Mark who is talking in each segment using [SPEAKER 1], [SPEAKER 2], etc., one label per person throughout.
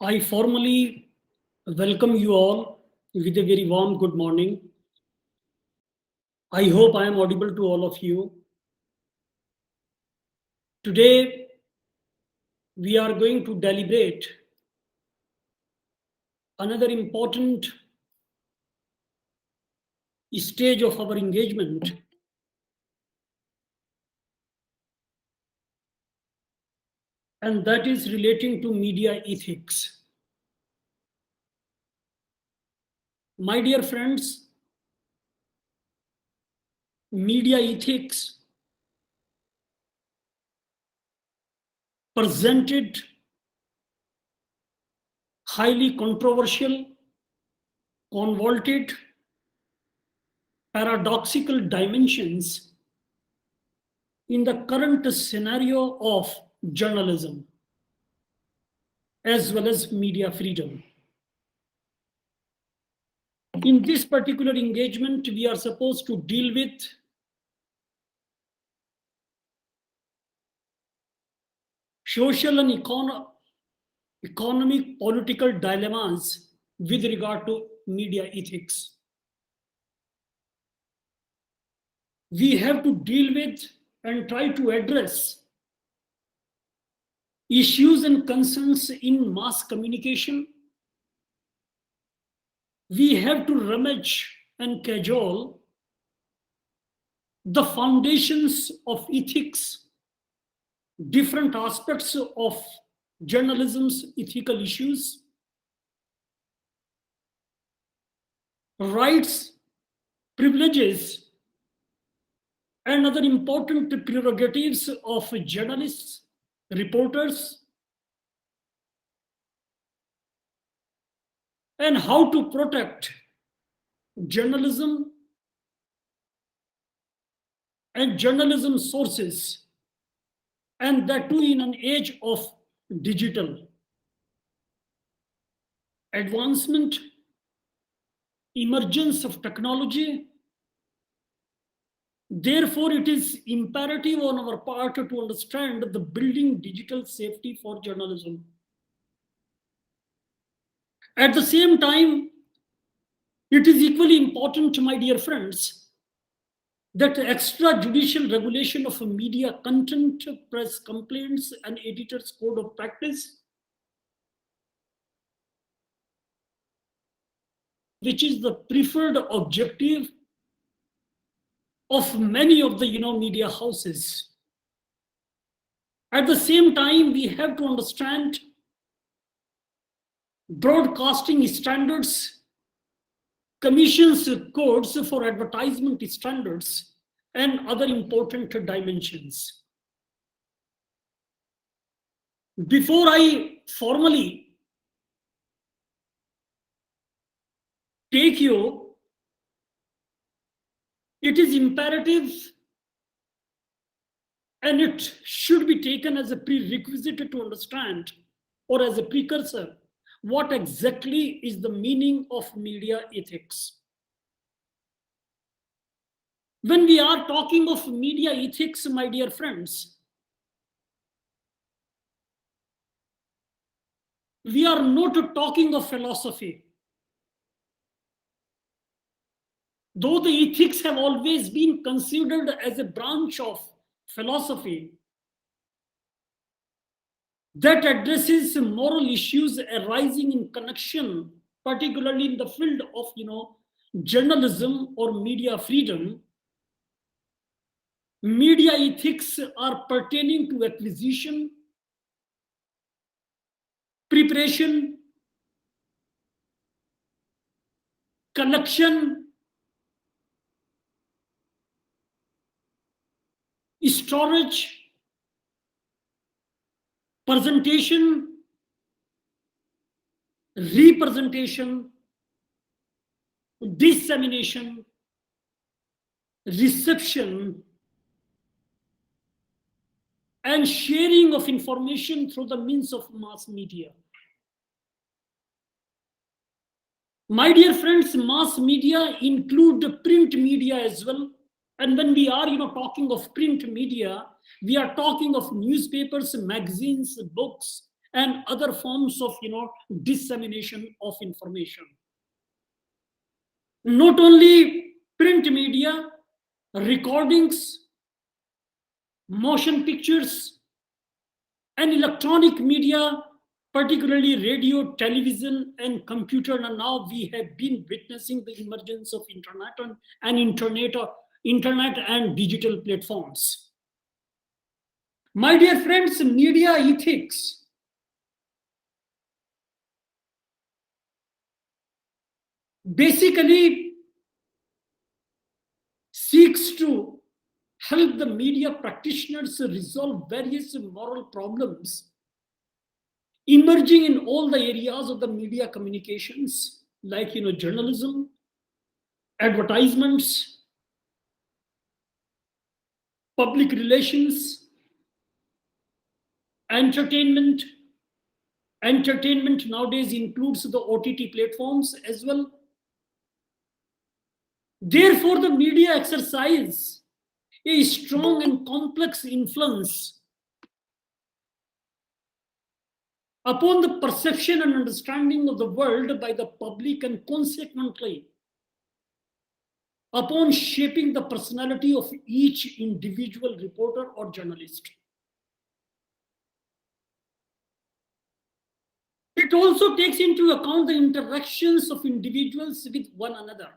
[SPEAKER 1] I formally welcome you all with a very warm good morning. I hope I am audible to all of you. Today, we are going to deliberate another important stage of our engagement, and that is relating to media ethics. My dear friends, media ethics presented highly controversial, convoluted, paradoxical dimensions in the current scenario of journalism as well as media freedom. In this particular engagement, we are supposed to deal with social and economic political dilemmas with regard to media ethics. We have to deal with and try to address issues and concerns in mass communication. We have to rummage and cajole the foundations of ethics, different aspects of journalism's ethical issues, rights, privileges, and other important prerogatives of journalists, reporters, and how to protect journalism and journalism sources, and that too in an age of digital advancement, emergence of technology. Therefore, it is imperative on our part to understand the building digital safety for journalism. At the same time, it is equally important, my dear friends, that extrajudicial regulation of media content, press complaints, and editors' code of practice, which is the preferred objective of many of the media houses. At the same time, we have to understand broadcasting standards, commissions codes for advertisement standards, and other important dimensions. Before I formally take you, it is imperative and it should be taken as a prerequisite to understand, or as a precursor, what exactly is the meaning of media ethics. When we are talking of media ethics, my dear friends, we are not talking of philosophy. Though the ethics have always been considered as a branch of philosophy that addresses moral issues arising in connection, particularly in the field of journalism or media freedom, media ethics are pertaining to acquisition, preparation, collection, storage, presentation, representation, dissemination, reception, and sharing of information through the means of mass media. My dear friends, mass media include print media as well. And when we are talking of print media, we are talking of newspapers, magazines, books, and other forms of dissemination of information. Not only print media, recordings, motion pictures, and electronic media, particularly radio, television, and computer. And now we have been witnessing the emergence of internet and digital platforms. My dear friends, media ethics basically seeks to help the media practitioners resolve various moral problems emerging in all the areas of the media communications, like journalism, advertisements, public relations, entertainment. Entertainment nowadays includes the OTT platforms as well. Therefore, the media exercise a strong and complex influence upon the perception and understanding of the world by the public, and consequently upon shaping the personality of each individual reporter or journalist. It also takes into account the interactions of individuals with one another.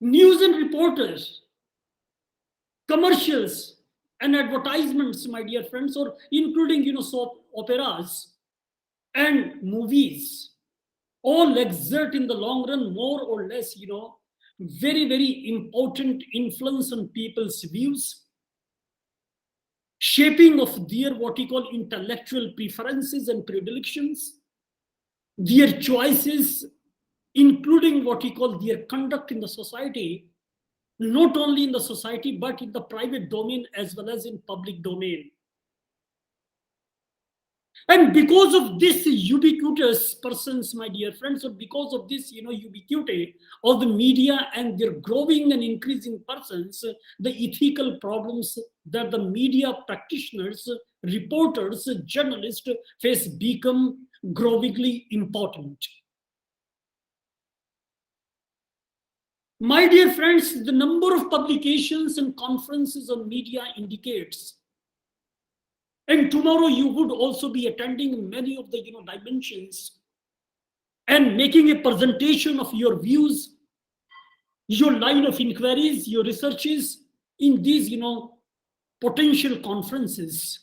[SPEAKER 1] News and reporters, commercials, and advertisements, my dear friends, or including soap operas and movies, all exert in the long run more or less very, very important influence on people's views, shaping of their what you call intellectual preferences and predilections, their choices, including what we call their conduct in the society, not only in the society but in the private domain as well as in public domain. And because of this ubiquitous persons, my dear friends, or because of this ubiquity of the media and their growing and increasing persons, the ethical problems that the media practitioners, reporters, journalists face become growingly important. My dear friends, the number of publications and conferences on media indicates, and tomorrow you would also be attending many of the dimensions and making a presentation of your views, your line of inquiries, your researches in these potential conferences.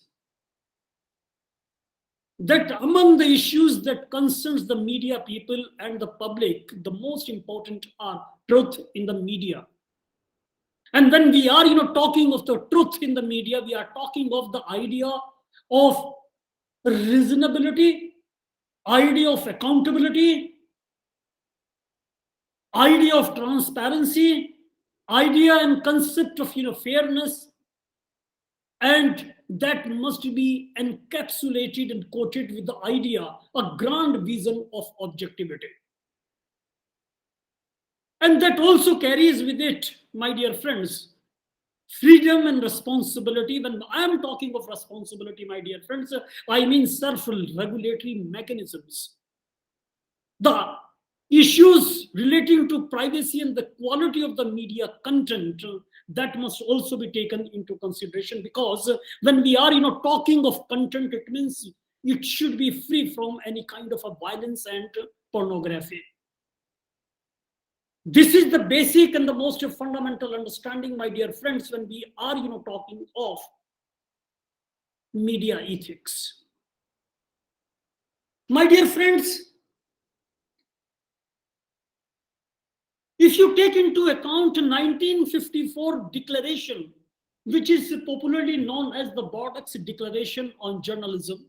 [SPEAKER 1] That among the issues that concerns the media people and the public, the most important are truth in the media. And when we are talking of the truth in the media, we are talking of the idea of reasonability, idea of accountability, idea of transparency, idea and concept of fairness, and that must be encapsulated and quoted with the idea, a grand vision of objectivity. And that also carries with it, my dear friends, freedom and responsibility. When I am talking of responsibility, my dear friends, I mean self-regulatory mechanisms. The issues relating to privacy and the quality of the media content, that must also be taken into consideration, because when we are talking of content, it means it should be free from any kind of a violence and pornography. This is the basic and the most fundamental understanding, my dear friends, when we are talking of media ethics. My dear friends, if you take into account 1954 declaration, which is popularly known as the Borax Declaration on Journalism,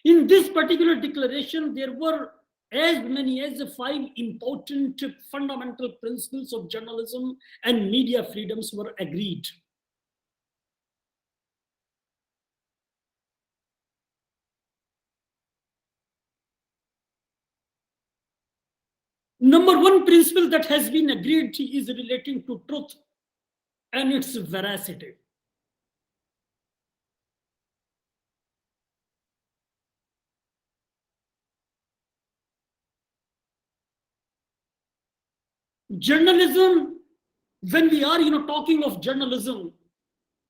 [SPEAKER 1] in this particular declaration, there were as many as 5 important fundamental principles of journalism and media freedoms were agreed. Number 1 principle that has been agreed is relating to truth and its veracity. Journalism, when we are talking of journalism,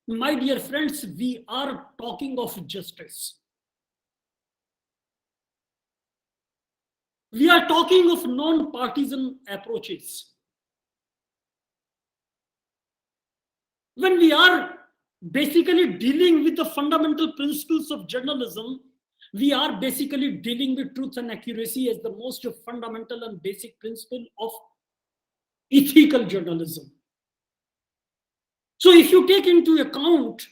[SPEAKER 1] my dear friends, we are talking of justice. We are talking of non-partisan approaches. When we are basically dealing with the fundamental principles of journalism, we are basically dealing with truth and accuracy as the most fundamental and basic principle of ethical journalism. So if you take into account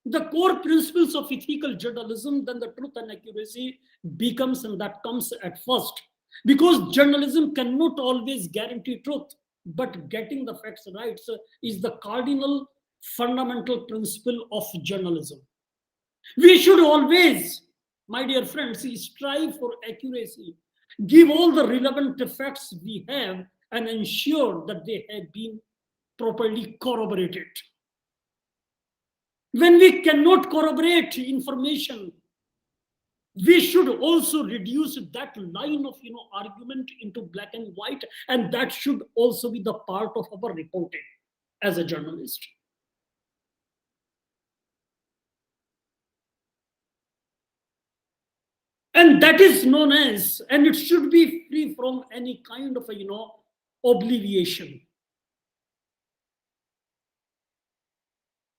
[SPEAKER 1] the core principles of ethical journalism, then the truth and accuracy becomes, and that comes at first. Because journalism cannot always guarantee truth, but getting the facts right is the cardinal fundamental principle of journalism. We should always, my dear friends, strive for accuracy, give all the relevant facts we have, and ensure that they have been properly corroborated. When we cannot corroborate information, we should also reduce that line of argument into black and white, and that should also be the part of our reporting as a journalist. And that is known as, and it should be free from any kind of obliviation.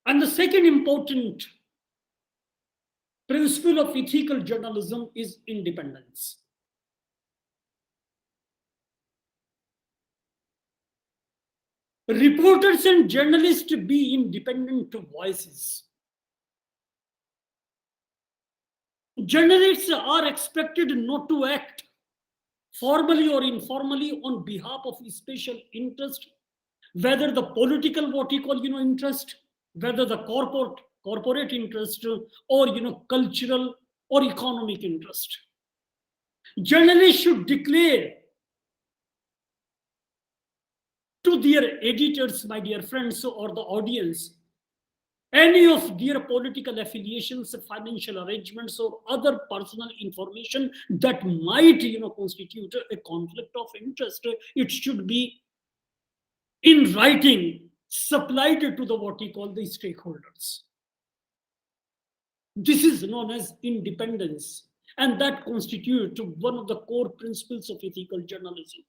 [SPEAKER 1] And the second important principle of ethical journalism is independence. Reporters and journalists be independent voices. Journalists are expected not to act formally or informally on behalf of special interest, whether the political interest, whether the corporate interest, or cultural or economic interest. Journalists should declare to their editors, my dear friends, or the audience, any of their political affiliations, financial arrangements, or other personal information that might constitute a conflict of interest. It should be in writing, supplied to the what we call the stakeholders. This is known as independence, and that constitutes one of the core principles of ethical journalism.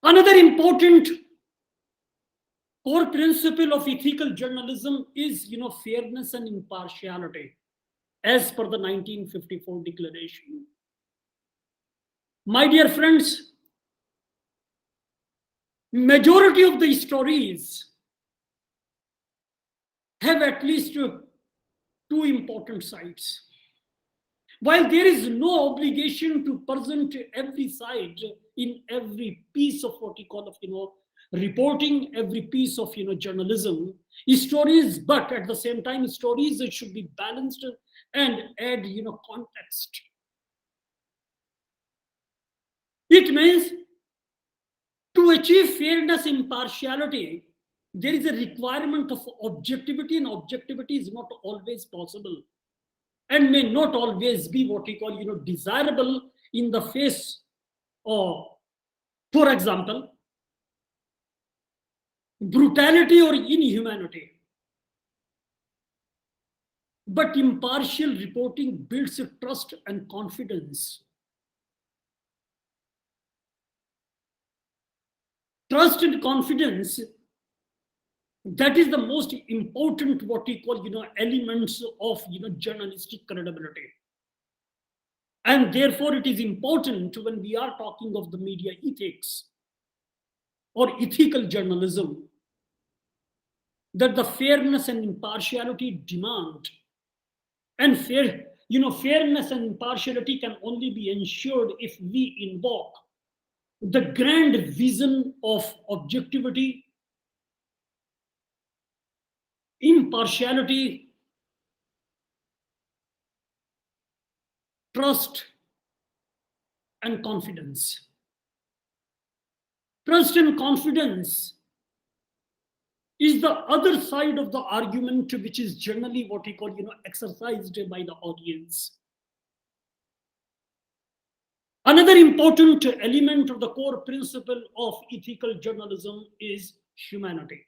[SPEAKER 1] Another important core principle of ethical journalism is fairness and impartiality, as per the 1954 declaration. My dear friends, majority of the stories have at least two important sides. While there is no obligation to present every side in every piece of what we call reporting, every piece of journalism, stories, but at the same time, stories should be balanced and add context. It means to achieve fairness, impartiality, there is a requirement of objectivity, and objectivity is not always possible and may not always be what we call desirable in the face of, for example, brutality or inhumanity. But impartial reporting builds trust and confidence. Trust and confidence, that is the most important what we call elements of journalistic credibility. And therefore it is important when we are talking of the media ethics or ethical journalism that the fairness and impartiality demand, and fairness and impartiality can only be ensured if we invoke the grand vision of objectivity, impartiality, trust, and confidence. Trust and confidence is the other side of the argument, which is generally what we call exercised by the audience. Another important element of the core principle of ethical journalism is humanity.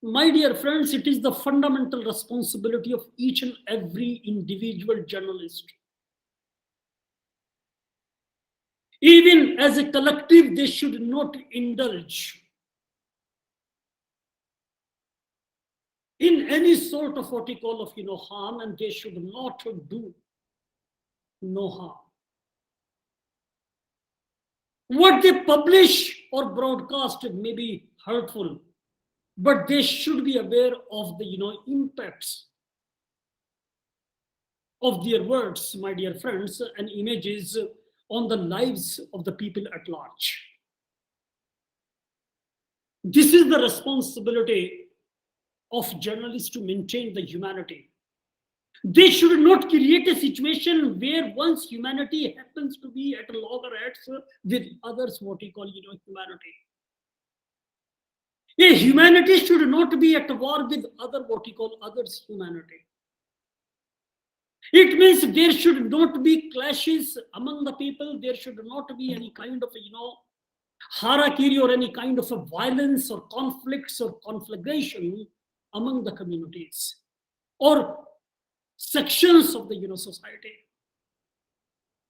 [SPEAKER 1] My dear friends, it is the fundamental responsibility of each and every individual journalist. Even as a collective, they should not indulge in any sort of what we call of harm, and they should not do no harm. What they publish or broadcast may be hurtful, but they should be aware of the impacts of their words, my dear friends, and images on the lives of the people at large. This is the responsibility of journalists to maintain the humanity. They should not create a situation where one's humanity happens to be at loggerheads with others, what we call humanity. A humanity should not be at war with other, what we call others' humanity. It means there should not be clashes among the people. There should not be any kind of hierarchy or any kind of a violence or conflicts or conflagration among the communities or sections of the society.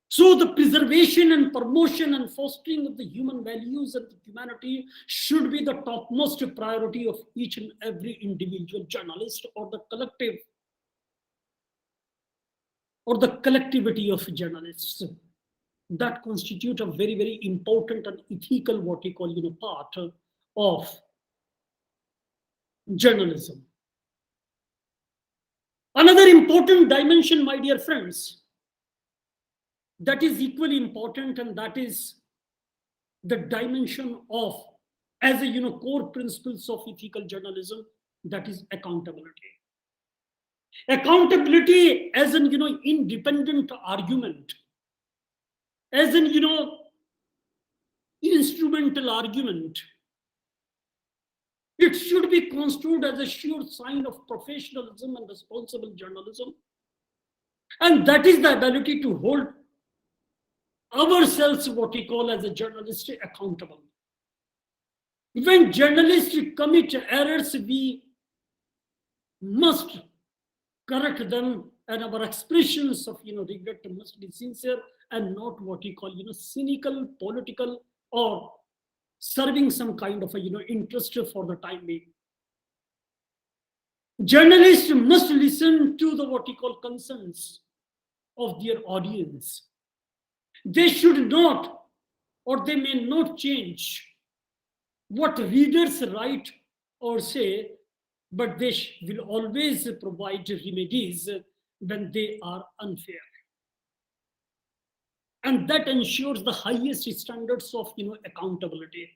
[SPEAKER 1] So the preservation and promotion and fostering of the human values and the humanity should be the topmost priority of each and every individual journalist or the collective or the collectivity of journalists that constitute a very, very important and ethical, what we call part of journalism. Another important dimension, my dear friends, that is equally important, and that is the dimension of, as a core principles of ethical journalism, that is accountability. Accountability as an independent argument, as an instrumental argument. It should be construed as a sure sign of professionalism and responsible journalism. And that is the ability to hold ourselves, what we call as a journalist, accountable. When journalists commit errors, we must correct them, and our expressions of regret must be sincere and not what we call cynical, political, or serving some kind of a interest for the time being. Journalists must listen to the what we call concerns of their audience. They should not, or they may not change what readers write or say, but they will always provide remedies when they are unfair. And that ensures the highest standards of accountability.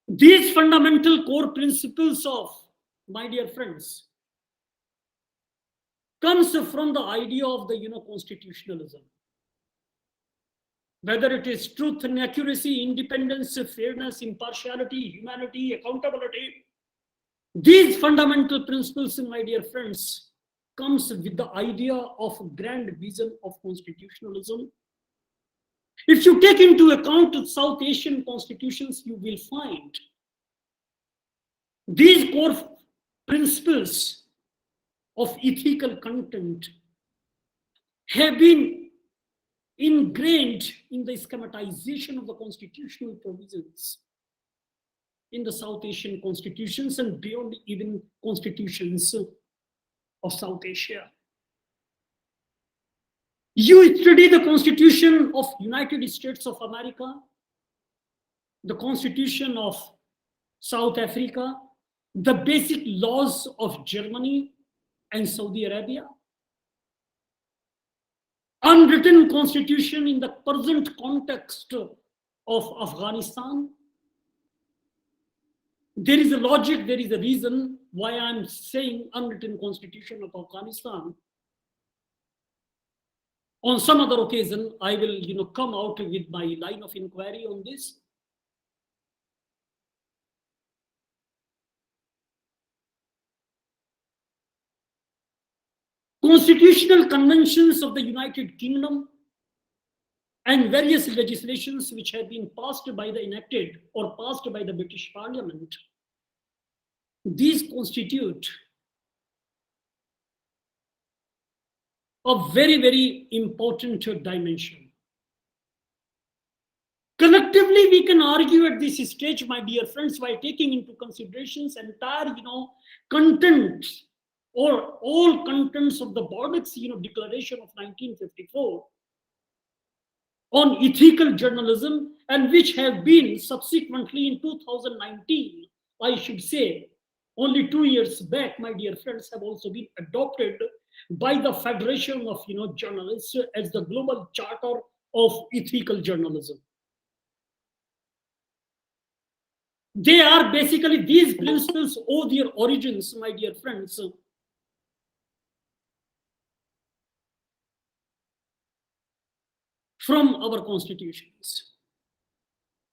[SPEAKER 1] These fundamental core principles of, my dear friends, comes from the idea of the constitutionalism. Whether it is truth and accuracy, independence, fairness, impartiality, humanity, accountability, these fundamental principles, my dear friends, comes with the idea of grand vision of constitutionalism. If you take into account South Asian constitutions, you will find these core principles of ethical content have been ingrained in the schematization of the constitutional provisions in the South Asian constitutions and beyond even constitutions of South Asia. You study the Constitution of United States of America, the Constitution of South Africa, the basic laws of Germany and Saudi Arabia, unwritten constitution in the present context of Afghanistan. There is a logic, there is a reason why I'm saying unwritten constitution of Afghanistan. On some other occasion, I will come out with my line of inquiry on this. constitutional conventions of the United Kingdom, and various legislations which have been passed by the enacted or passed by the British Parliament. These constitute a very, very important dimension. Collectively, we can argue at this stage, my dear friends, by taking into considerations entire, content or all contents of the Borax, Declaration of 1954 on ethical journalism, and which have been subsequently in 2019, I should say, only 2 years back, my dear friends, have also been adopted by the Federation of Journalists as the Global Charter of Ethical Journalism. They are basically, these principles owe their origins, my dear friends, from our constitutions.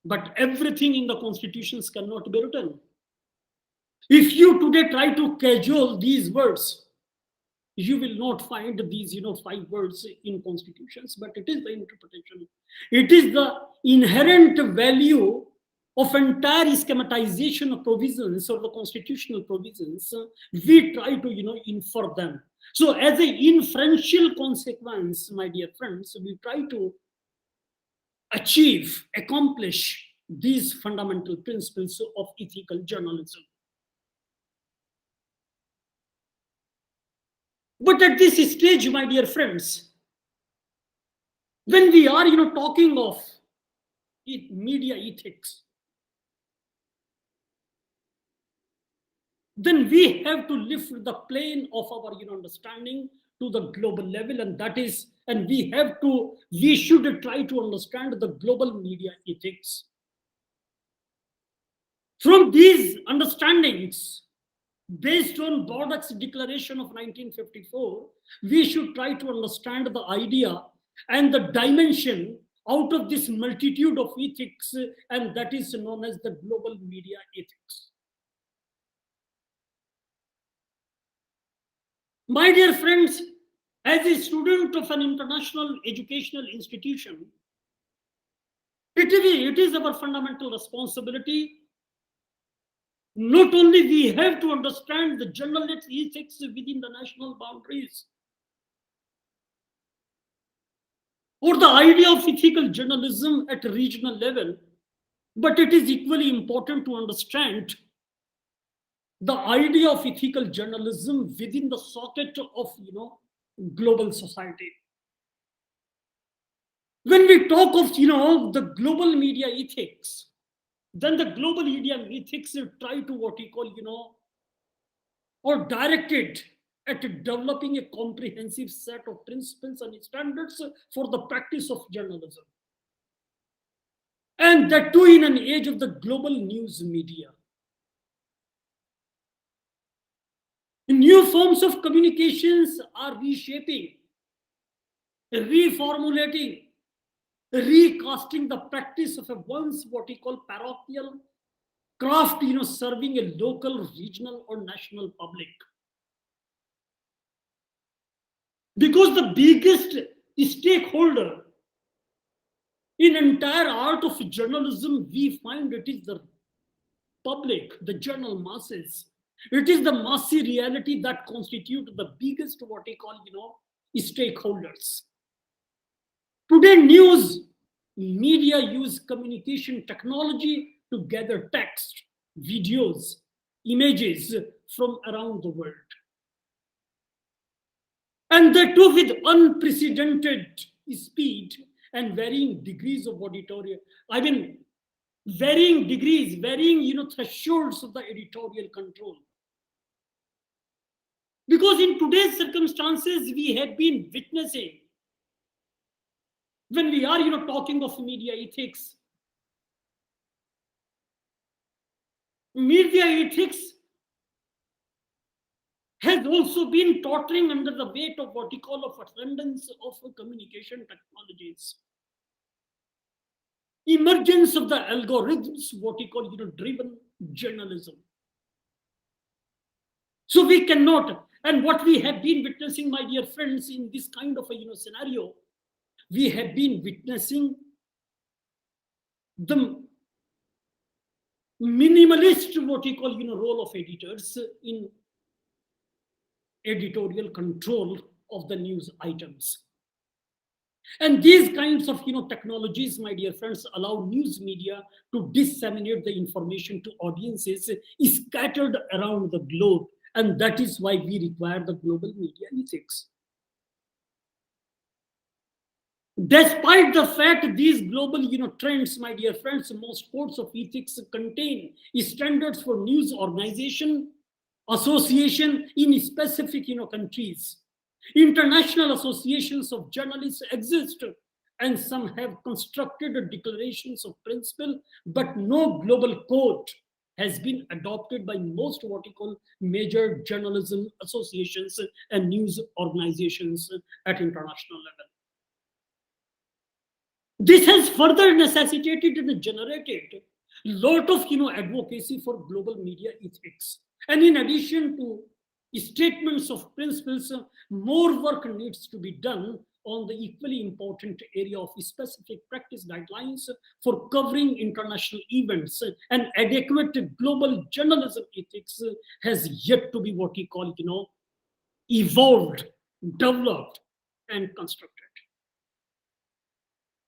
[SPEAKER 1] But everything in the constitutions cannot be written. If you today try to cajole these words, you will not find these 5 words in constitutions, but it is the interpretation. It is the inherent value of entire schematization of provisions or the constitutional provisions. We try to infer them. So as an inferential consequence, my dear friends, we try to accomplish these fundamental principles of ethical journalism. But at this stage, my dear friends, when we are talking of media ethics, then we have to lift the plane of our understanding to the global level, and that is, and we should try to understand the global media ethics. From these understandings, based on Borax Declaration of 1954, we should try to understand the idea and the dimension out of this multitude of ethics, and that is known as the global media ethics. My dear friends, as a student of an international educational institution, it is our fundamental responsibility. Not only we have to understand the journalist ethics within the national boundaries, or the idea of ethical journalism at a regional level, but it is equally important to understand the idea of ethical journalism within the socket of global society. When we talk of the global media ethics, then the global media ethics try to what we call or directed at developing a comprehensive set of principles and standards for the practice of journalism, and that too in an age of the global news media. New forms of communications are reshaping, reformulating, recasting the practice of a once what we call parochial craft, serving a local, regional, or national public. Because the biggest stakeholder in entire art of journalism, we find it is the public, the journal masses. It is the massy reality that constitute the biggest what we call stakeholders. Today, news media use communication technology to gather text, videos, images from around the world, and that too with unprecedented speed and varying degrees of editorial. I mean, varying degrees, varying thresholds of the editorial control. Because in today's circumstances, we have been witnessing, when we are talking of media ethics, media ethics has also been tottering under the weight of what we call of ascendance of communication technologies, emergence of the algorithms, what we call driven journalism. So we cannot, and what we have been witnessing, my dear friends, in this kind of a scenario, we have been witnessing the minimalist, what you call, role of editors in editorial control of the news items. And these kinds of technologies, my dear friends, allow news media to disseminate the information to audiences scattered around the globe. And that is why we require the global media ethics. Despite the fact these global trends, my dear friends, most codes of ethics contain standards for news organization, association in specific countries. International associations of journalists exist, and some have constructed declarations of principle, but no global code has been adopted by most what you call major journalism associations and news organizations at international level. This has further necessitated and generated a lot of advocacy for global media ethics. And in addition to statements of principles, more work needs to be done on the equally important area of specific practice guidelines for covering international events. And adequate global journalism ethics has yet to be what we call evolved, developed, and constructed.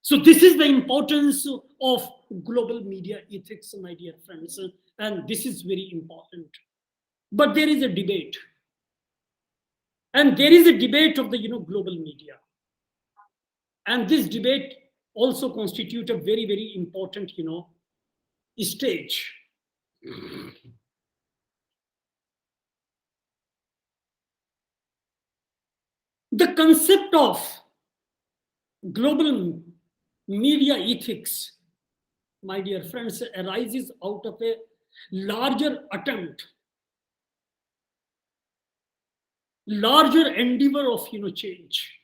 [SPEAKER 1] So this is the importance of global media ethics, my dear friends, and this is very important. But there is a debate, and there is a debate of the global media, and this debate also constitutes a very, very important stage. The concept of global media ethics, my dear friends, arises out of a larger attempt, larger endeavor of change.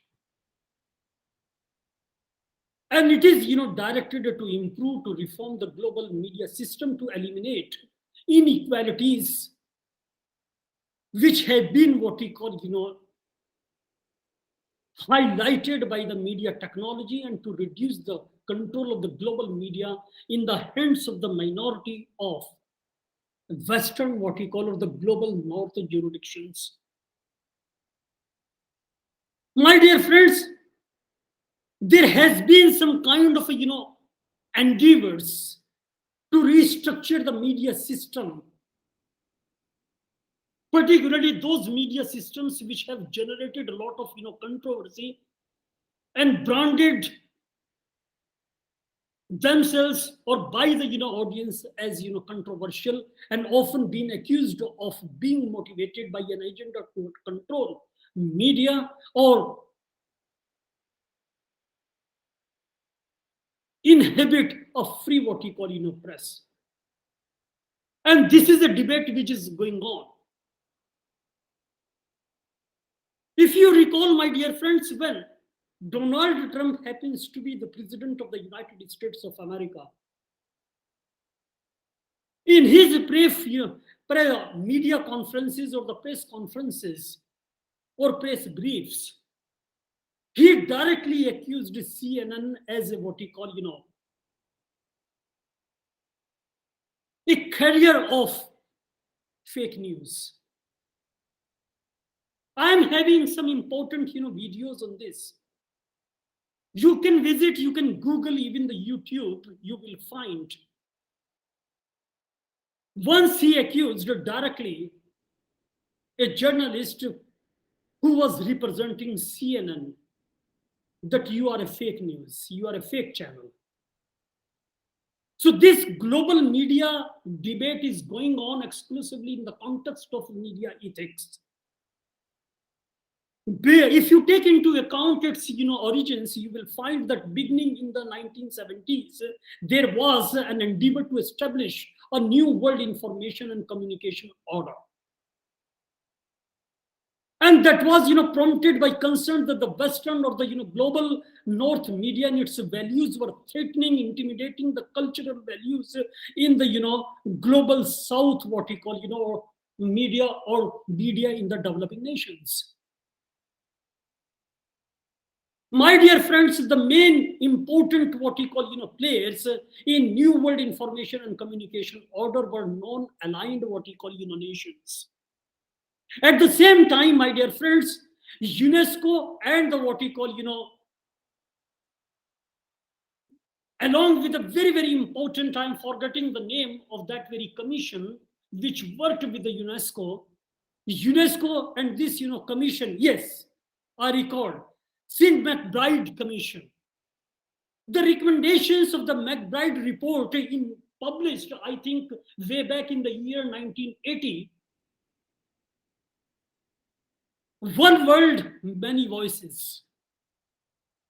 [SPEAKER 1] And it is directed to improve, to reform the global media system, to eliminate inequalities which have been what we call highlighted by the media technology, and to reduce the control of the global media in the hands of the minority of Western, what we call the global North jurisdictions. My dear friends, there has been some kind of endeavors to restructure the media system, particularly those media systems which have generated a lot of controversy and branded themselves or by the audience as controversial, and often been accused of being motivated by an agenda to control media or inhibit a free what you call press. And this is a debate which is going on. If you recall, my dear friends, when Donald Trump happens to be the president of the United States of America, in his media conferences or the press conferences or press briefs, he directly accused CNN as a what he call a carrier of fake news. I am having some important videos on this. You can visit, you can Google, even the YouTube, you will find. Once he accused directly a journalist who was representing CNN that you are a fake news, you are a fake channel. So this global media debate is going on exclusively in the context of media ethics. If you take into account its origins, you will find that beginning in the 1970s, there was an endeavor to establish a new world information and communication order. And that was prompted by concern that the Western or the global North media and its values were threatening, intimidating the cultural values in the global South, what we call media or media in the developing nations. My dear friends, the main important what you call players in New World Information and Communication Order were non-aligned what you call nations. At the same time, my dear friends, UNESCO and the what you call along with a very, very important, I'm forgetting the name of that very commission which worked with the UNESCO and this commission, yes, I recall, St. Mcbride Commission. The recommendations of the Mcbride report in published, I think, way back in the year 1980. One world, many voices.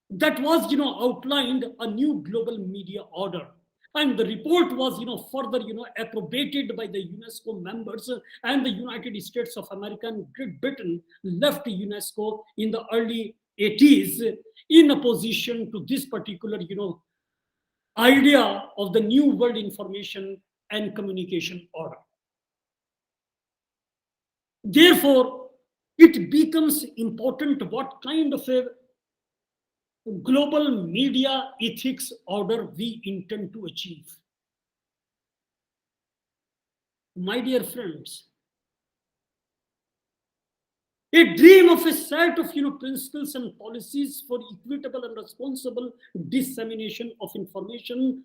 [SPEAKER 1] That was, outlined a new global media order. And the report was, further, approbated by the UNESCO members, and the United States of America and Great Britain left UNESCO in the early 80s in opposition to this particular, idea of the new world information and communication order. Therefore, it becomes important what kind of a global media ethics order we intend to achieve. My dear friends, a dream of a set of principles and policies for equitable and responsible dissemination of information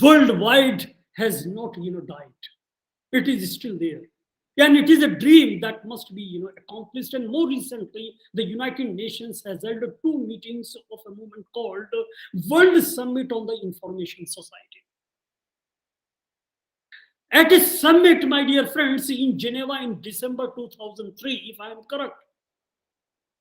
[SPEAKER 1] worldwide has not died. It is still there. And it is a dream that must be accomplished. And more recently, the United Nations has held 2 meetings of a movement called World Summit on the Information Society. At a summit, my dear friends, in Geneva in December 2003, if I am correct,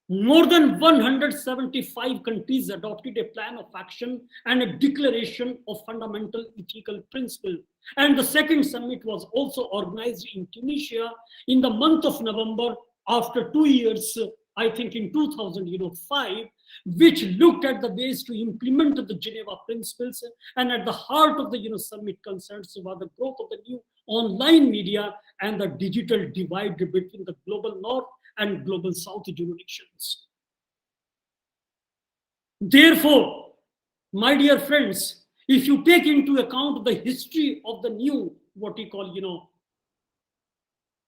[SPEAKER 1] more than 175 countries adopted a plan of action and a declaration of fundamental ethical principles. And the second summit was also organized in Tunisia in the month of November after 2 years, I think in 2005, which looked at the ways to implement the Geneva principles. And at the heart of the summit concerns were the growth of the new online media and the digital divide between the global north and global south jurisdictions. Therefore, my dear friends, if you take into account the history of the new, what we call,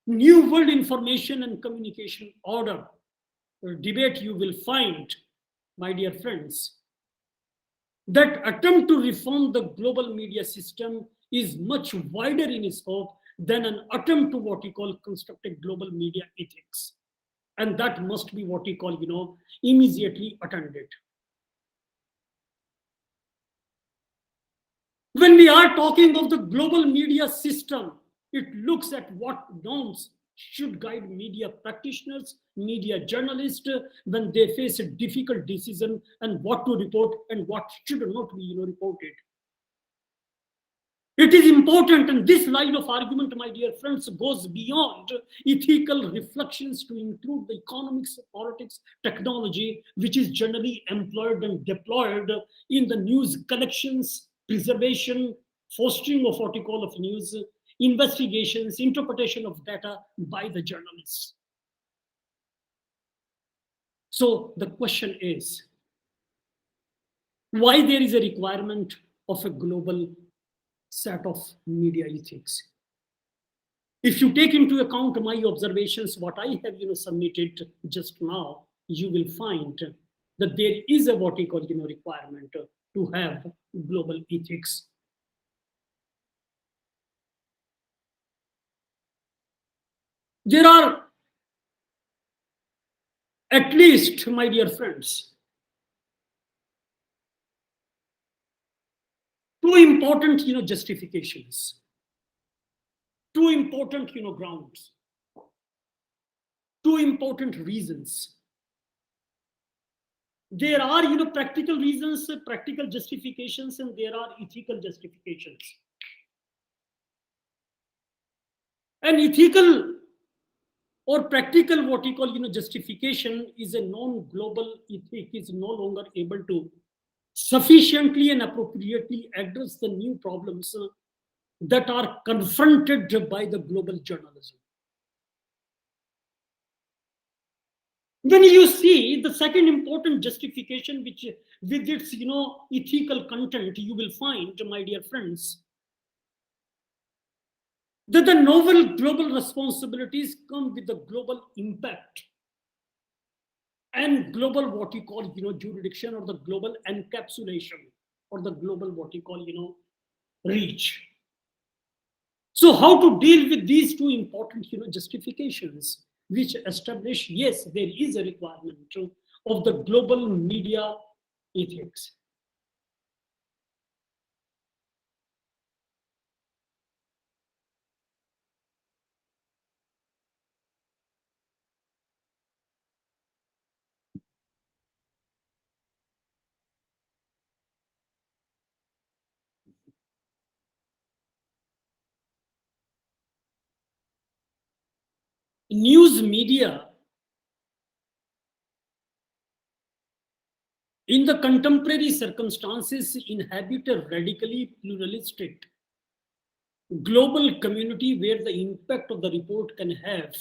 [SPEAKER 1] new world information and communication order debate, you will find, my dear friends, that attempt to reform the global media system is much wider in scope than an attempt to what we call construct a global media ethics. And that must be what we call, immediately attended. When we are talking of the global media system, it looks at what norms should guide media practitioners, media journalists when they face a difficult decision and what to report and what should not be reported. It is important, and this line of argument, my dear friends, goes beyond ethical reflections to include the economics, politics, technology, which is generally employed and deployed in the news collections, preservation, fostering of what we call of news, investigations, interpretation of data by the journalists. So the question is, why there is a requirement of a global set of media ethics? If you take into account my observations, what I have submitted just now, you will find that there is a what we call requirement to have global ethics. There are at least, my dear friends, 2 important justifications, 2 important grounds, 2 important reasons. There are practical reasons, practical justifications, and there are ethical justifications. An ethical or practical what we call justification is a non-global ethic is no longer able to sufficiently and appropriately address the new problems that are confronted by the global journalism. When you see the second important justification, which with its ethical content, you will find, my dear friends, that the novel global responsibilities come with the global impact and global what you call jurisdiction, or the global encapsulation, or the global what you call reach. So how to deal with these two important justifications, which establish, yes, there is a requirement of the global media ethics. News media in the contemporary circumstances inhabit a radically pluralistic global community where the impact of the report can have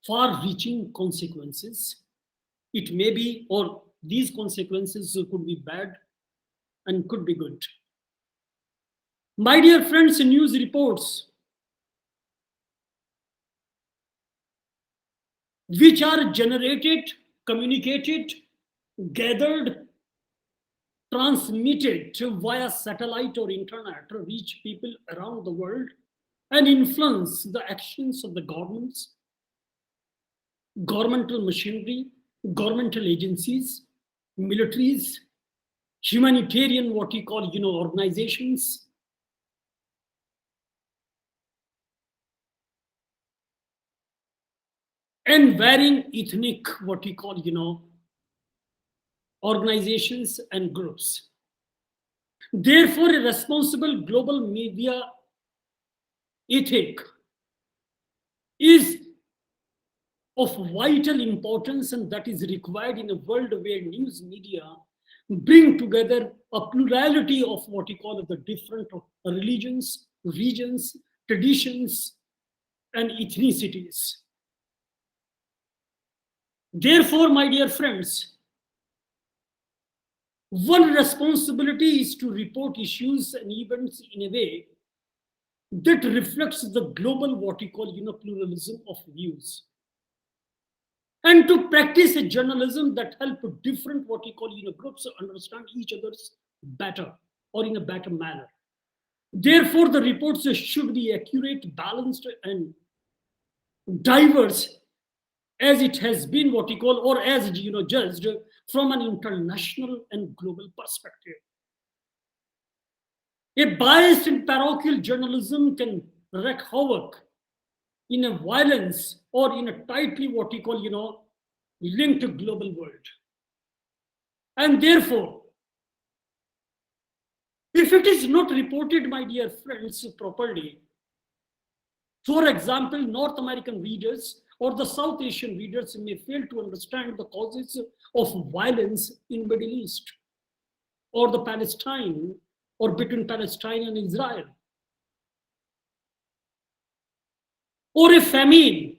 [SPEAKER 1] far reaching consequences. It may be, or these consequences could be bad and could be good. My dear friends, news reports which are generated, communicated, gathered, transmitted via satellite or internet, reach people around the world and influence the actions of the governments, governmental machinery, governmental agencies, militaries, humanitarian what you call organizations, and varying ethnic what you call organizations and groups. Therefore, a responsible global media ethic is of vital importance, and that is required in a world where news media bring together a plurality of what you call the different religions, regions, traditions, and ethnicities. Therefore, my dear friends, one responsibility is to report issues and events in a way that reflects the global what you call pluralism of views, and to practice a journalism that help different what you call groups understand each other's better, or in a better manner. Therefore, the reports should be accurate, balanced, and diverse, as it has been what you call, or as judged from an international and global perspective. A biased and parochial journalism can wreak havoc in a violence, or in a tightly what you call linked global world. And therefore, if it is not reported, my dear friends, properly, for example, North American readers or the South Asian readers may fail to understand the causes of violence in Middle East, or the Palestine, or between Palestine and Israel, or a famine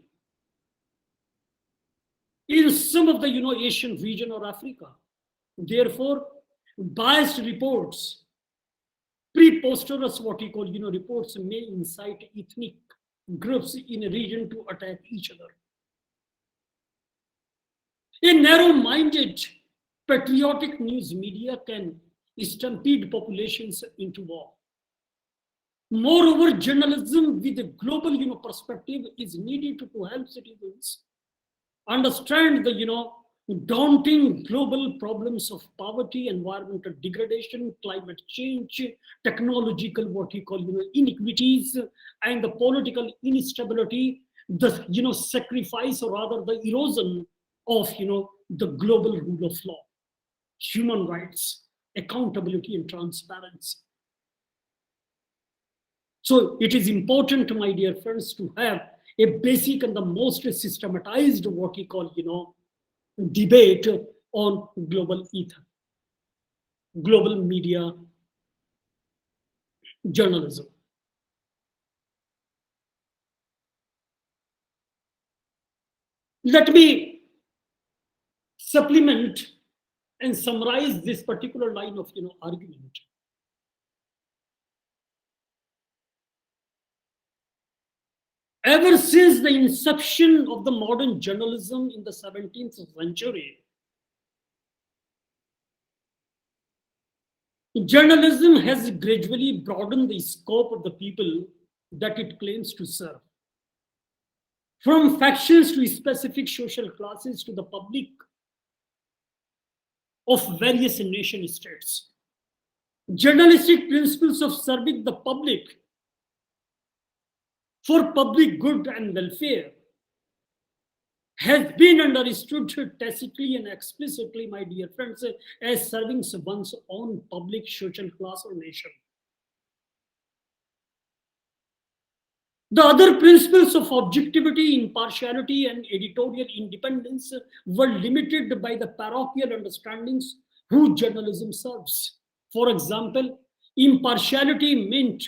[SPEAKER 1] in some of the Asian region or Africa. Therefore, biased reports, preposterous what you call reports, may incite ethnic groups in a region to attack each other. A narrow-minded, patriotic news media can stampede populations into war. Moreover, journalism with a global perspective is needed to help citizens understand the daunting global problems of poverty, environmental degradation, climate change, technological what you call inequities, and the political instability, the sacrifice, or rather the erosion of the global rule of law, human rights, accountability, and transparency. So it is important, my dear friends, to have a basic and the most systematized what we call debate on global ether, global media journalism. Let me supplement and summarize this particular line of argument. Ever since the inception of the modern journalism in the 17th century, journalism has gradually broadened the scope of the people that it claims to serve. From factions to specific social classes to the public of various nation states. Journalistic principles of serving the public for public good and welfare has been understood tacitly and explicitly, my dear friends, as serving one's own public, social class or nation. The other principles of objectivity, impartiality, and editorial independence were limited by the parochial understandings who journalism serves. For example, impartiality meant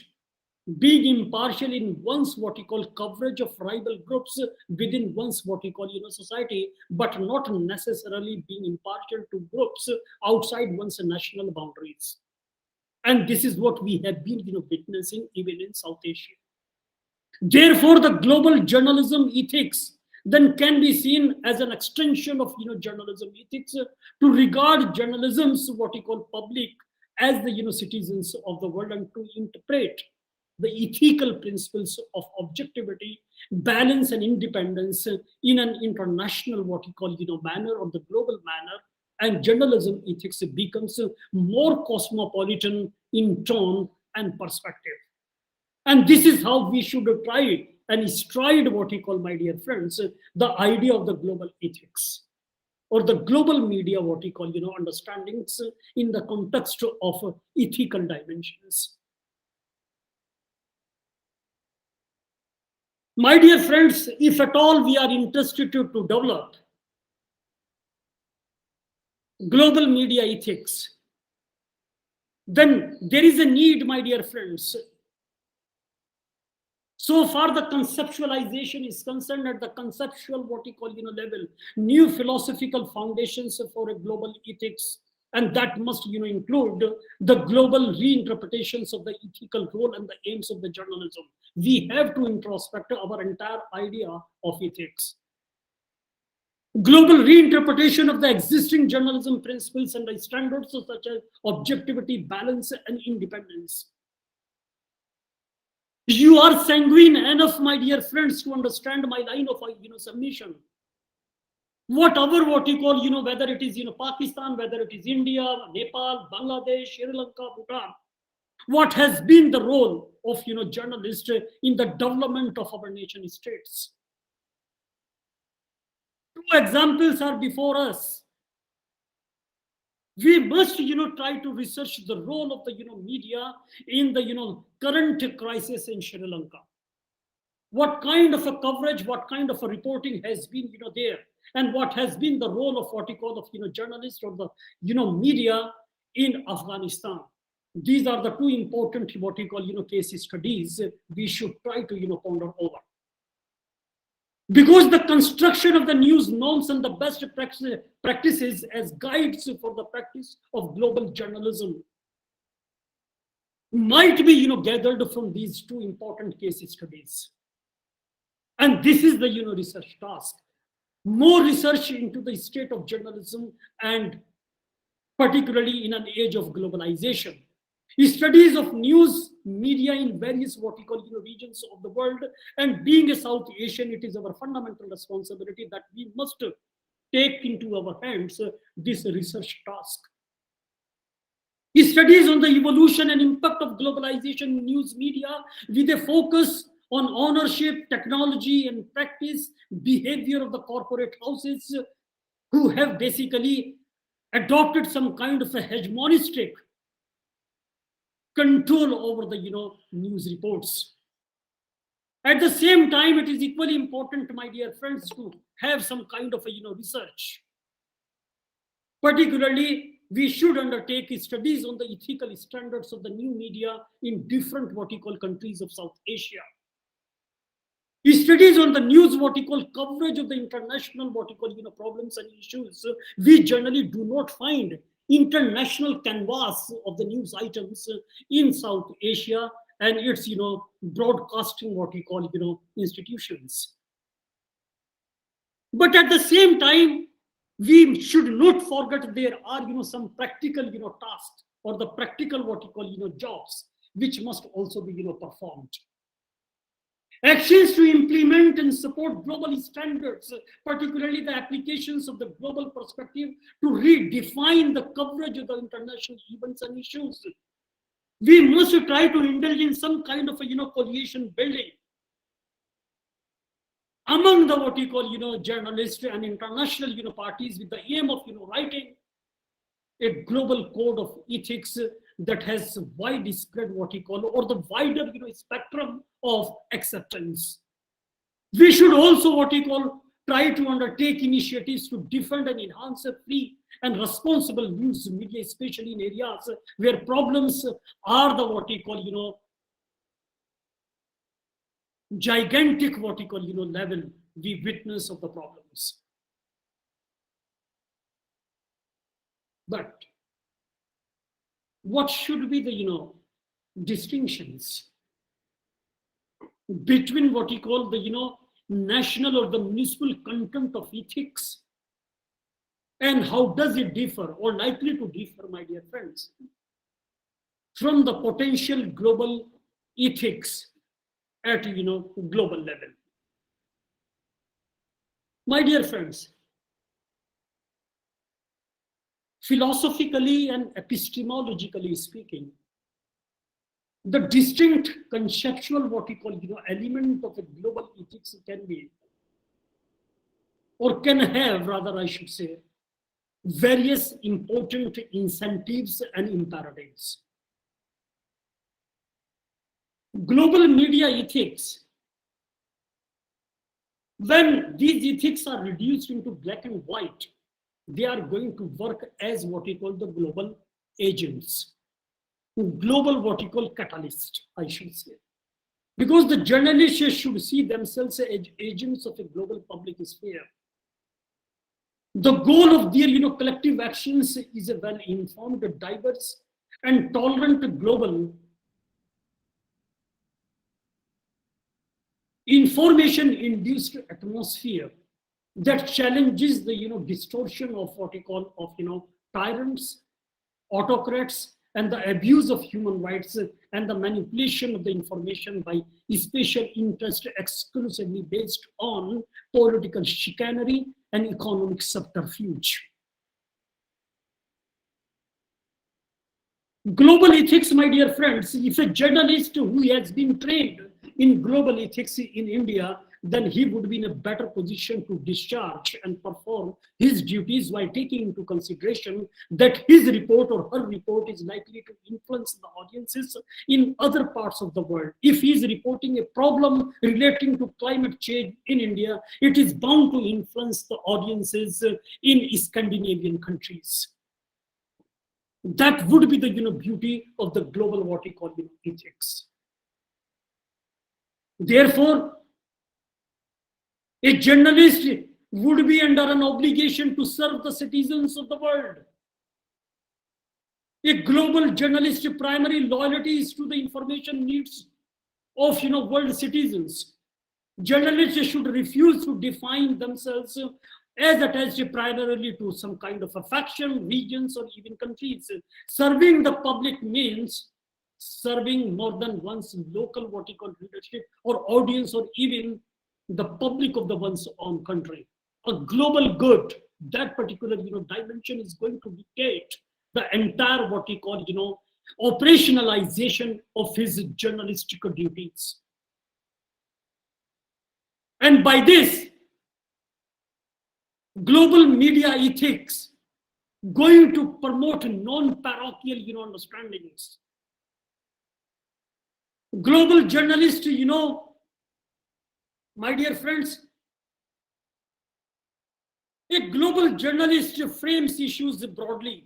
[SPEAKER 1] being impartial in one's what you call coverage of rival groups within one's what you call society, but not necessarily being impartial to groups outside one's national boundaries. And this is what we have been witnessing even in South Asia. Therefore, the global journalism ethics then can be seen as an extension of journalism ethics to regard journalism's what you call public as the citizens of the world, and to interpret the ethical principles of objectivity, balance, and independence in an international what you call manner, or the global manner. And journalism ethics becomes more cosmopolitan in tone and perspective. And this is how we should try and stride what you call, my dear friends, the idea of the global ethics, or the global media what you call understandings in the context of ethical dimensions. My dear friends, if at all we are interested to develop global media ethics, then there is a need, my dear friends. So far, the conceptualization is concerned at the conceptual what you call level, new philosophical foundations for a global ethics, and that must include the global reinterpretations of the ethical role and the aims of the journalism. We have to introspect our entire idea of ethics. Global reinterpretation of the existing journalism principles and the standards such as objectivity, balance, and independence. You are sanguine enough, my dear friends, to understand my line of submission. Whatever what you call, whether it is Pakistan, whether it is India, Nepal, Bangladesh, Sri Lanka, Bhutan, what has been the role of journalists in the development of our nation states? Two examples are before us. We must try to research the role of the media in the current crisis in Sri Lanka. What kind of a coverage, what kind of a reporting has been there, and what has been the role of what you call of journalists or the media in Afghanistan. These are the two important what you call case studies we should try to ponder over. Because the construction of the news norms and the best practices as guides for the practice of global journalism might be gathered from these two important case studies. And this is the research task. More research into the state of journalism, and particularly in an age of globalization. Studies of news media in various what we call regions of the world, and being a South Asian, it is our fundamental responsibility that we must take into our hands this research task. Studies on the evolution and impact of globalization in news media with a focus on ownership, technology, and practice, behavior of the corporate houses who have basically adopted some kind of a hegemonistic control over the news reports. At the same time, it is equally important, my dear friends, to have some kind of a research. Particularly, we should undertake studies on the ethical standards of the new media in different what you call countries of South Asia. studies on the news, what you call coverage of the international, what you call, problems and issues, we generally do not find international canvas of the news items in South Asia and its, broadcasting, what you call, institutions. But at the same time, we should not forget there are, some practical, tasks or the practical, what you call, jobs, which must also be, performed. Actions to implement and support global standards, particularly the applications of the global perspective to redefine the coverage of the international events and issues. We must try to indulge in some kind of a, coalition building among the, what you call, journalists and international, parties with the aim of, writing a global code of ethics that has widespread, what you call, or the wider, spectrum of acceptance. We should also, what you call, try to undertake initiatives to defend and enhance a free and responsible news media, especially in areas where problems are the, what you call, gigantic, what you call, level we witness of the problems. But what should be the, distinctions between what you call the, national or the municipal content of ethics, and how does it differ or likely to differ, my dear friends, from the potential global ethics at, global level? My dear friends, philosophically and epistemologically speaking, the distinct conceptual, what we call, element of a global ethics can be, or can have, rather, I should say, various important incentives and imperatives. Global media ethics, when these ethics are reduced into black and white, they are going to work as what we call the global agents, global, what you call, catalyst, I should say. Because the journalists should see themselves as agents of a global public sphere. The goal of their, collective actions is a well-informed, diverse, and tolerant global information-induced atmosphere that challenges the, distortion of what we call of, tyrants, autocrats, and the abuse of human rights and the manipulation of the information by special interest exclusively based on political chicanery and economic subterfuge. Global ethics, my dear friends, if a journalist who has been trained in global ethics in India, then he would be in a better position to discharge and perform his duties while taking into consideration that his report or her report is likely to influence the audiences in other parts of the world. If he is reporting a problem relating to climate change in India, it is bound to influence the audiences in Scandinavian countries. That would be the, beauty of the global, what we call, ethics. Therefore, a journalist would be under an obligation to serve the citizens of the world. A global journalist's primary loyalty is to the information needs of, world citizens. Journalists should refuse to define themselves as attached primarily to some kind of a faction, regions, or even countries. Serving the public means serving more than one's local, what you call, leadership or audience, or even the public of the one's own country. A global good, that particular, dimension is going to dictate the entire, what we call, operationalization of his journalistic duties. And by this, global media ethics going to promote non-parochial, understandings. Global journalist, my dear friends, a global journalist frames issues broadly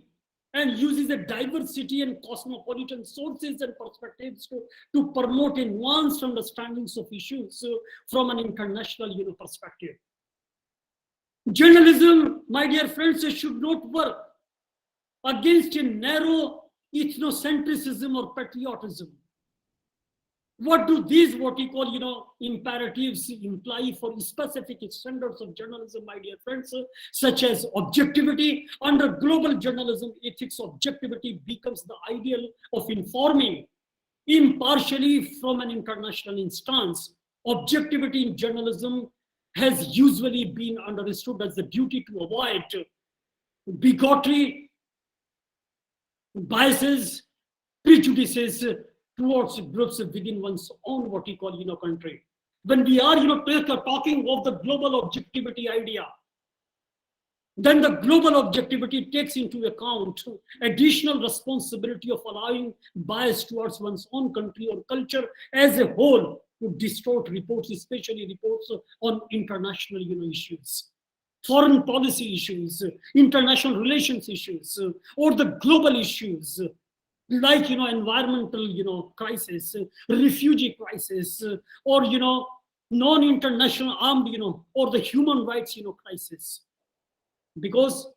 [SPEAKER 1] and uses a diversity and cosmopolitan sources and perspectives to promote a nuanced understandings of issues from an international perspective. Journalism, my dear friends, should not work against a narrow ethnocentrism or patriotism. What do these, what you call, imperatives imply for specific standards of journalism, my dear friends, such as objectivity? Under global journalism ethics, objectivity becomes the ideal of informing impartially from an international instance. Objectivity in journalism has usually been understood as the duty to avoid bigotry, biases, prejudices towards groups within one's own what you call country. When we are talking of the global objectivity idea, then the global objectivity takes into account additional responsibility of allowing bias towards one's own country or culture as a whole to distort reports, especially reports on international issues, foreign policy issues, international relations issues, or the global issues like environmental crisis, refugee crisis, or non-international armed or the human rights crisis. Because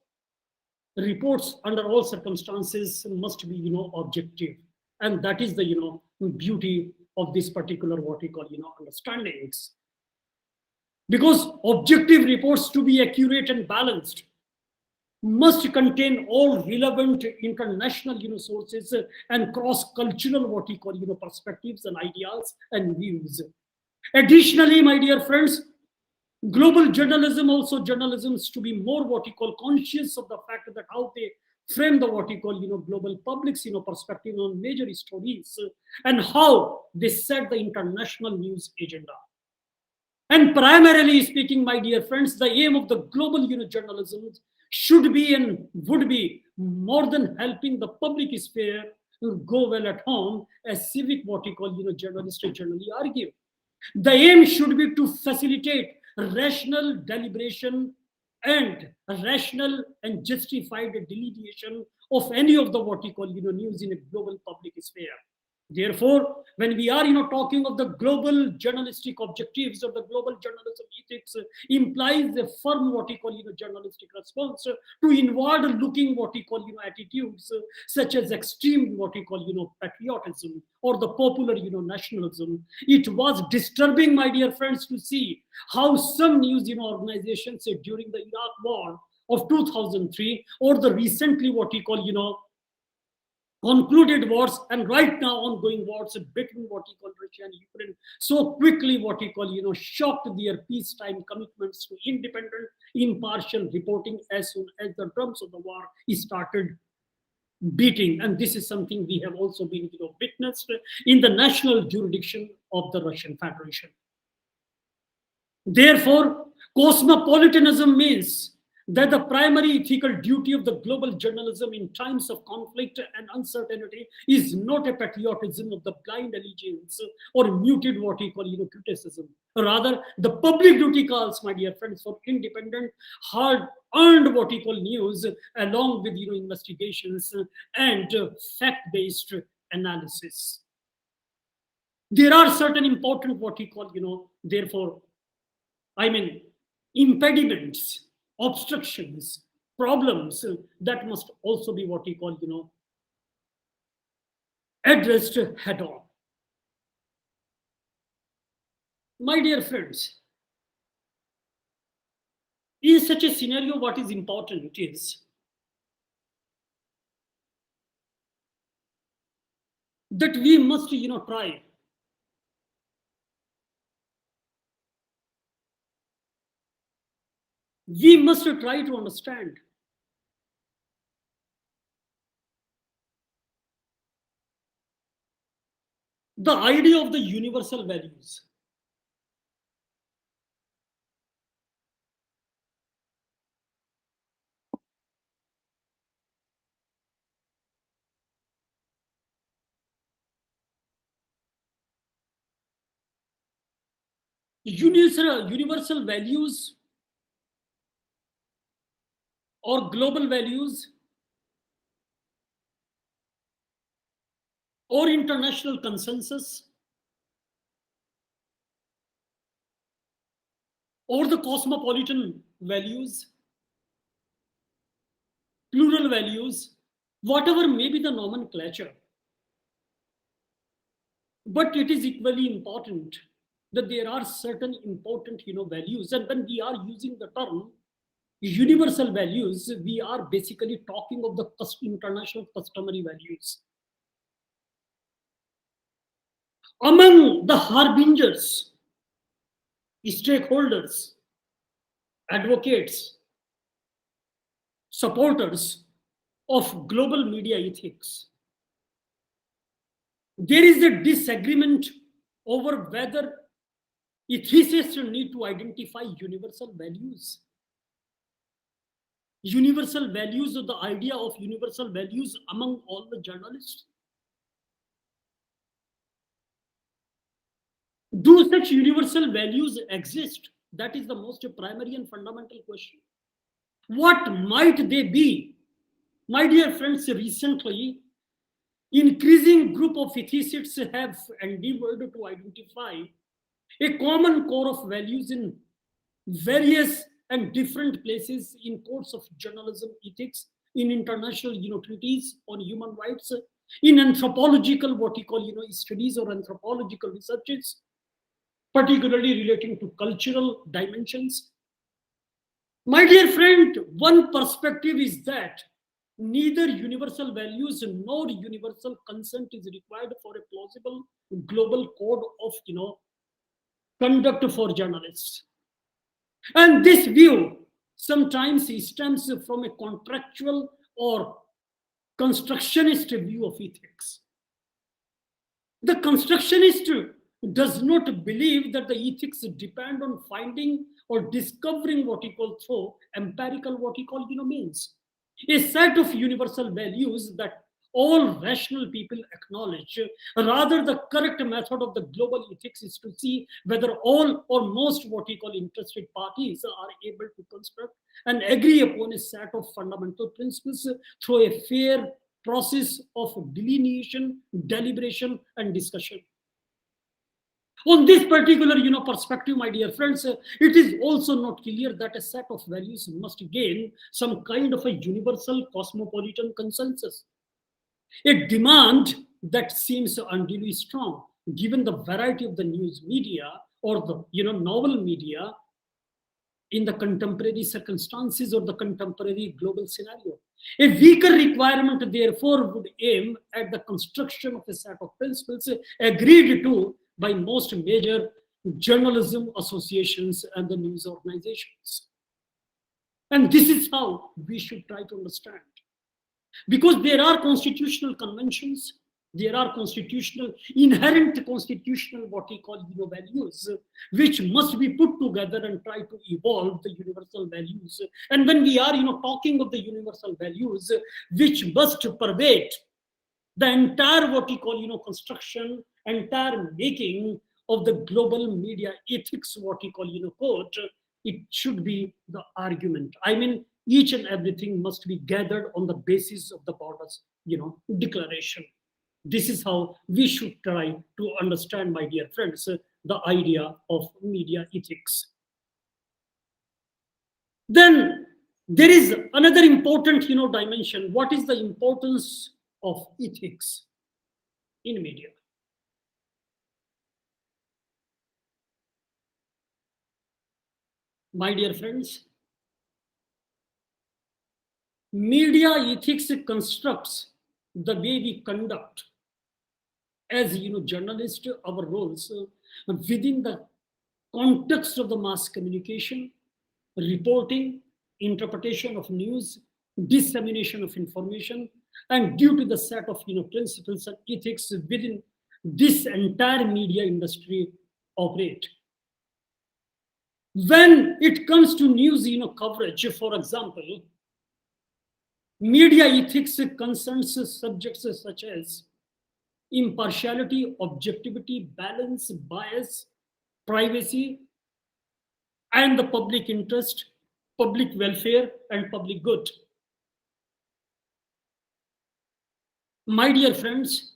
[SPEAKER 1] reports under all circumstances must be objective, and that is the beauty of this particular what we call understandings. Because objective reports, to be accurate and balanced, must contain all relevant international sources and cross-cultural what we call perspectives and ideas and views. Additionally, my dear friends, global journalism also journalisms to be more what we call conscious of the fact that how they frame the what we call global public's perspective on major stories and how they set the international news agenda. And primarily speaking, my dear friends, the aim of the global journalism should be and would be more than helping the public sphere to go well at home, as civic what we call journalists generally argue. The aim should be to facilitate rational deliberation and rational and justified delineation of any of the what we call news in a global public sphere. Therefore, when we are talking of the global journalistic objectives or the global journalism ethics, implies a firm what we call journalistic response to inward looking what we call attitudes such as extreme what we call patriotism or the popular nationalism. It was disturbing, my dear friends, to see how some news organizations during the Iraq war of 2003 or the recently what we call concluded wars and right now ongoing wars between what we call Russia and Ukraine so quickly what we call shocked their peacetime commitments to independent, impartial reporting as soon as the drums of the war started beating. And this is something we have also been witnessed in the national jurisdiction of the Russian Federation. Therefore, cosmopolitanism means that the primary ethical duty of the global journalism in times of conflict and uncertainty is not a patriotism of the blind allegiance or muted what we call criticism. Rather, the public duty calls, my dear friends, for independent, hard-earned what we call news, along with investigations and fact-based analysis. There are certain important what we call therefore, impediments, obstructions, problems that must also be what we call addressed head on. My dear friends, in such a scenario, what is important is that we must try to understand the idea of the universal values. Universal values or global values or international consensus, or the cosmopolitan values, plural values, whatever may be the nomenclature. But it is equally important that there are certain important values, and when we are using the term universal values, we are basically talking of the international customary values. Among the harbingers, stakeholders, advocates, supporters of global media ethics, there is a disagreement over whether ethicists need to identify universal values. Universal values, or the idea of universal values among all the journalists. Do such universal values exist? That is the most primary and fundamental question. What might they be? My dear friends, recently, increasing group of ethicists have endeavored to identify a common core of values in various and different places in courts of journalism ethics, in international treaties on human rights, in anthropological what you call studies or anthropological researches, particularly relating to cultural dimensions. My dear friend, one perspective is that neither universal values nor universal consent is required for a plausible global code of conduct for journalists. And this view sometimes stems from a contractual or constructionist view of ethics. The constructionist does not believe that the ethics depend on finding or discovering what he calls through empirical what he call means. A set of universal values that all rational people acknowledge. Rather, the correct method of the global ethics is to see whether all or most what we call interested parties are able to construct and agree upon a set of fundamental principles through a fair process of delineation, deliberation, and discussion. On this particular perspective, my dear friends, it is also not clear that a set of values must gain some kind of a universal cosmopolitan consensus. A demand that seems unduly strong, given the variety of the news media or the novel media in the contemporary circumstances or the contemporary global scenario. A weaker requirement, therefore, would aim at the construction of a set of principles agreed to by most major journalism associations and the news organizations. And this is how we should try to understand. Because there are constitutional conventions, there are inherent constitutional what we call values, which must be put together and try to evolve the universal values. And when we are talking of the universal values, which must pervade the entire what we call construction, entire making of the global media ethics, what we call code, it should be the argument. I mean, each and everything must be gathered on the basis of the Borders declaration. This is how we should try to understand, my dear friends, the idea of media ethics. Then there is another important dimension. What is the importance of ethics in media? My dear friends, media ethics constructs the way we conduct as journalists our roles within the context of the mass communication, reporting, interpretation of news, dissemination of information, and due to the set of principles and ethics within this entire media industry operate. When it comes to news coverage, for example, media ethics concerns subjects such as impartiality, objectivity, balance, bias, privacy, and the public interest, public welfare, and public good. My dear friends,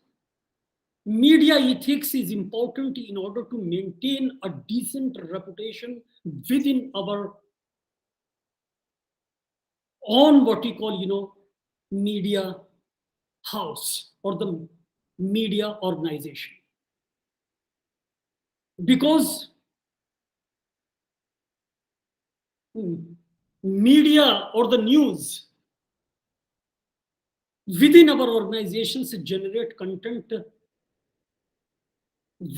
[SPEAKER 1] media ethics is important in order to maintain a decent reputation within our own what we call, media house or the media organization. Because media or the news within our organizations generate content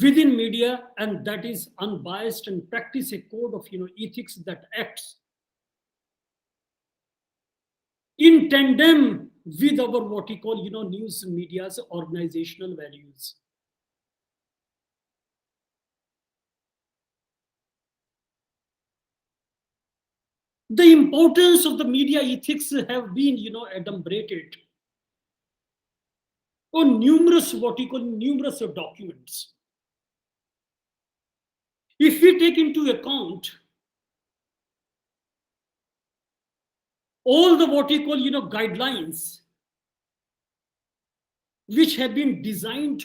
[SPEAKER 1] within media, and that is unbiased and practice a code of ethics that acts in tandem with our what we call news media's organizational values. The importance of the media ethics have been adumbrated on numerous what we call numerous documents. If we take into account all the what we call guidelines which have been designed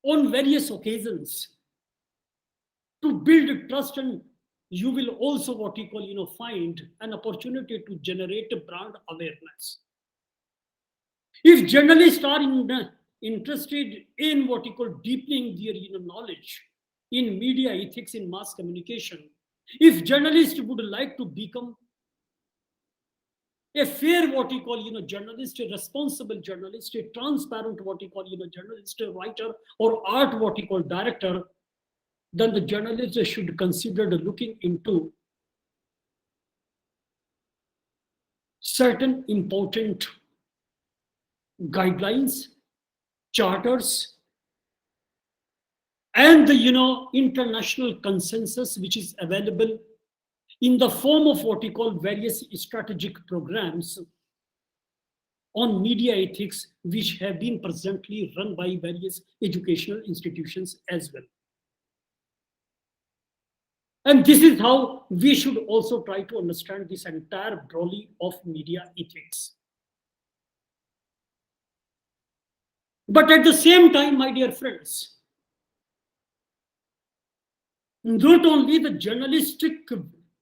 [SPEAKER 1] on various occasions to build trust, and you will also what you call find an opportunity to generate brand awareness. If journalists are interested in what you call deepening their knowledge in media ethics in mass communication, if journalists would like to become a fair what you call journalist, a responsible journalist, a transparent what you call journalist, a writer or art what you call director, then the journalist should consider looking into certain important guidelines, charters, and the international consensus which is available in the form of what we call various strategic programs on media ethics, which have been presently run by various educational institutions as well. And this is how we should also try to understand this entire brolly of media ethics. But at the same time, my dear friends, not only the journalistic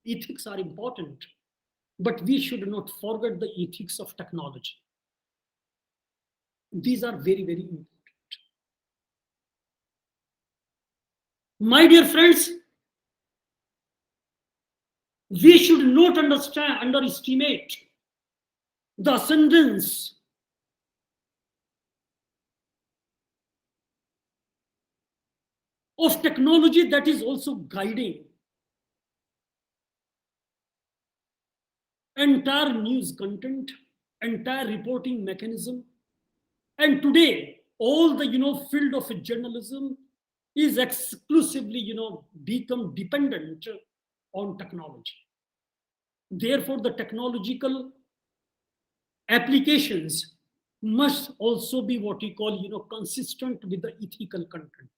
[SPEAKER 1] ethics are important, but we should not forget the ethics of technology. These are very, very important. My dear friends, we should not underestimate the ascendance of technology that is also guiding entire news content, entire reporting mechanism. And today, all the field of journalism is exclusively become dependent on technology. Therefore, the technological applications must also be what we call consistent with the ethical content.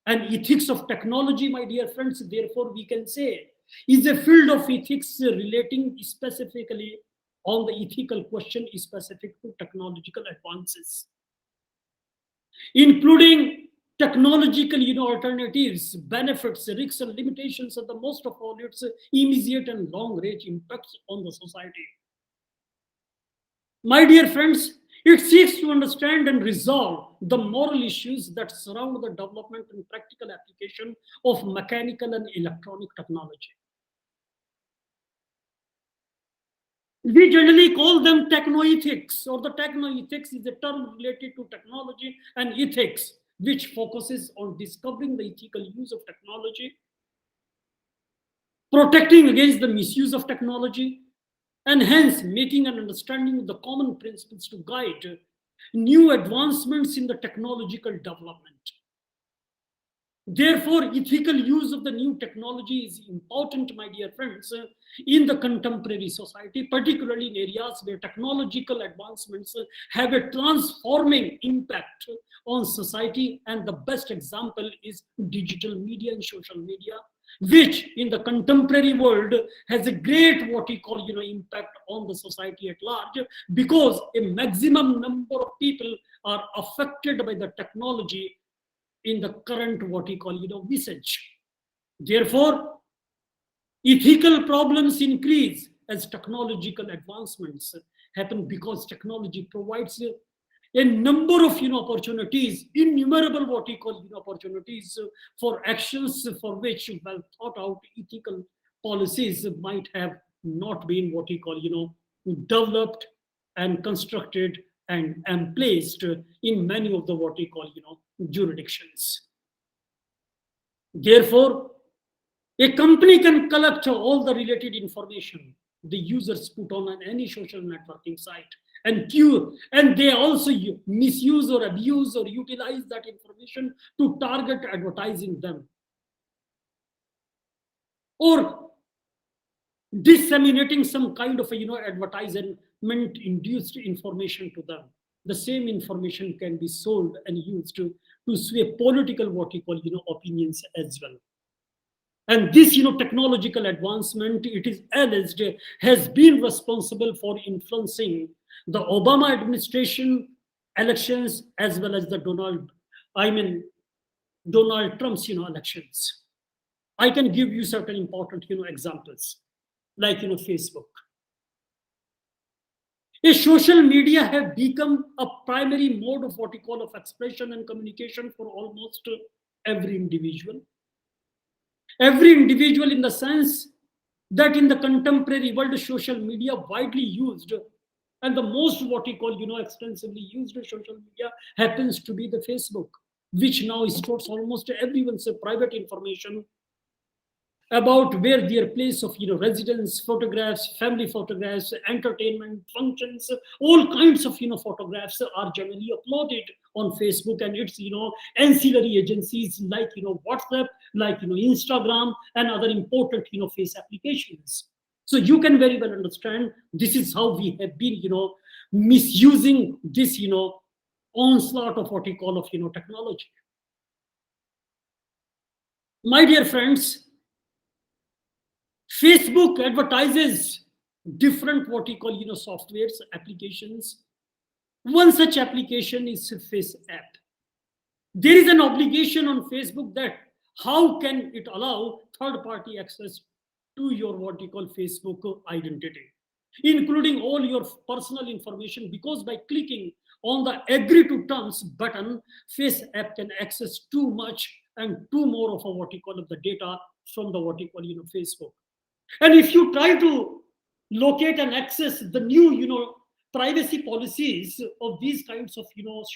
[SPEAKER 1] And ethics of technology, my dear friends, therefore we can say, is a field of ethics relating specifically on the ethical question specific to technological advances, including technological alternatives, benefits, risks, and limitations, and the most of all its immediate and long range impacts on the society. My dear friends, it seeks to understand and resolve the moral issues that surround the development and practical application of mechanical and electronic technology. We generally call them technoethics, or the technoethics is a term related to technology and ethics, which focuses on discovering the ethical use of technology, protecting against the misuse of technology, and hence making an understanding of the common principles to guide new advancements in the technological development. Therefore, ethical use of the new technology is important, my dear friends, in the contemporary society, particularly in areas where technological advancements have a transforming impact on society. And the best example is digital media and social media, which in the contemporary world has a great what we call impact on the society at large, because a maximum number of people are affected by the technology in the current what we call usage. Therefore, ethical problems increase as technological advancements happen, because technology provides a number of opportunities, innumerable what we call opportunities for actions for which well thought out ethical policies might have not been what we call developed and constructed and placed in many of the what we call jurisdictions. Therefore, a company can collect all the related information the users put on any social networking site, and they also misuse or abuse or utilize that information to target advertising them, or disseminating some kind of advertisement induced information to them. The same information can be sold and used to sway political what we call opinions as well. And this technological advancement, it is alleged, has been responsible for influencing the Obama administration elections as well as the Donald Trump's elections. I can give you certain important examples, like Facebook. A social media have become a primary mode of what we call of expression and communication for almost every individual. Every individual, in the sense that in the contemporary world, social media widely used, and the most what we call extensively used social media happens to be the Facebook, which now stores almost everyone's private information about where their place of residence, photographs, family photographs, entertainment functions, all kinds of photographs are generally uploaded on Facebook and its ancillary agencies like WhatsApp, like Instagram, and other important face applications. So you can very well understand this is how we have been misusing this onslaught of what we call of technology. My dear friends, Facebook advertises different what we call softwares, applications. One such application is Face app. There is an obligation on Facebook that how can it allow third-party access to your what we call Facebook identity, including all your personal information, because by clicking on the agree to terms button, Face app can access too much and too more of what we call the data from the what we call Facebook. And if you try to locate and access the new privacy policies of these kinds of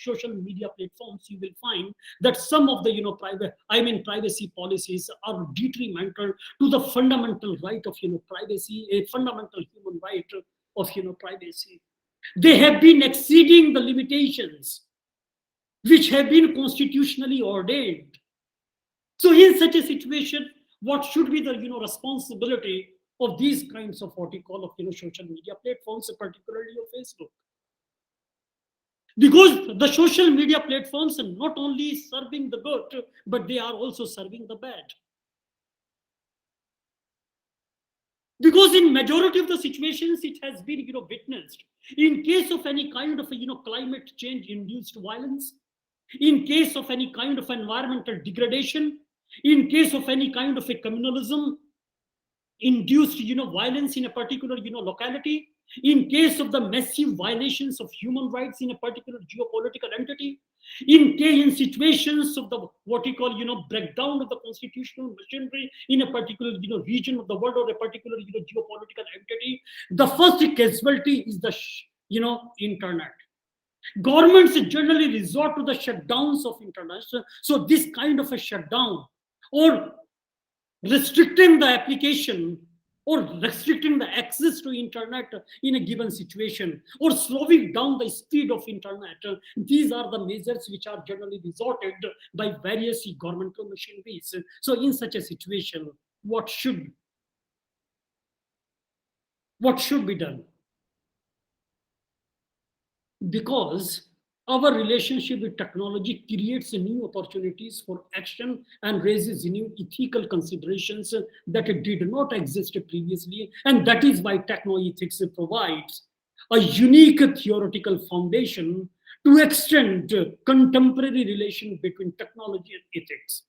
[SPEAKER 1] social media platforms, you will find that some of the privacy policies are detrimental to the fundamental right of privacy, a fundamental human right of privacy. They have been exceeding the limitations which have been constitutionally ordained. So in such a situation, what should be the responsibility of these kinds of what we call of social media platforms, particularly of Facebook? Because the social media platforms are not only serving the good, but they are also serving the bad. Because in majority of the situations, it has been witnessed. In case of any kind of climate change induced violence, in case of any kind of environmental degradation, in case of any kind of a communalism induced violence in a particular locality, in case of the massive violations of human rights in a particular geopolitical entity, in situations of the what we call breakdown of the constitutional machinery in a particular region of the world or a particular geopolitical entity, the first casualty is the internet. Governments generally resort to the shutdowns of internet. So this kind of a shutdown, or restricting the application, or restricting the access to internet in a given situation, or slowing down the speed of internet, these are the measures which are generally resorted by various governmental machineries. So in such a situation, what should be done? Because Our relationship with technology creates new opportunities for action and raises new ethical considerations that did not exist previously. And that is why technoethics provides a unique theoretical foundation to extend contemporary relation between technology and ethics.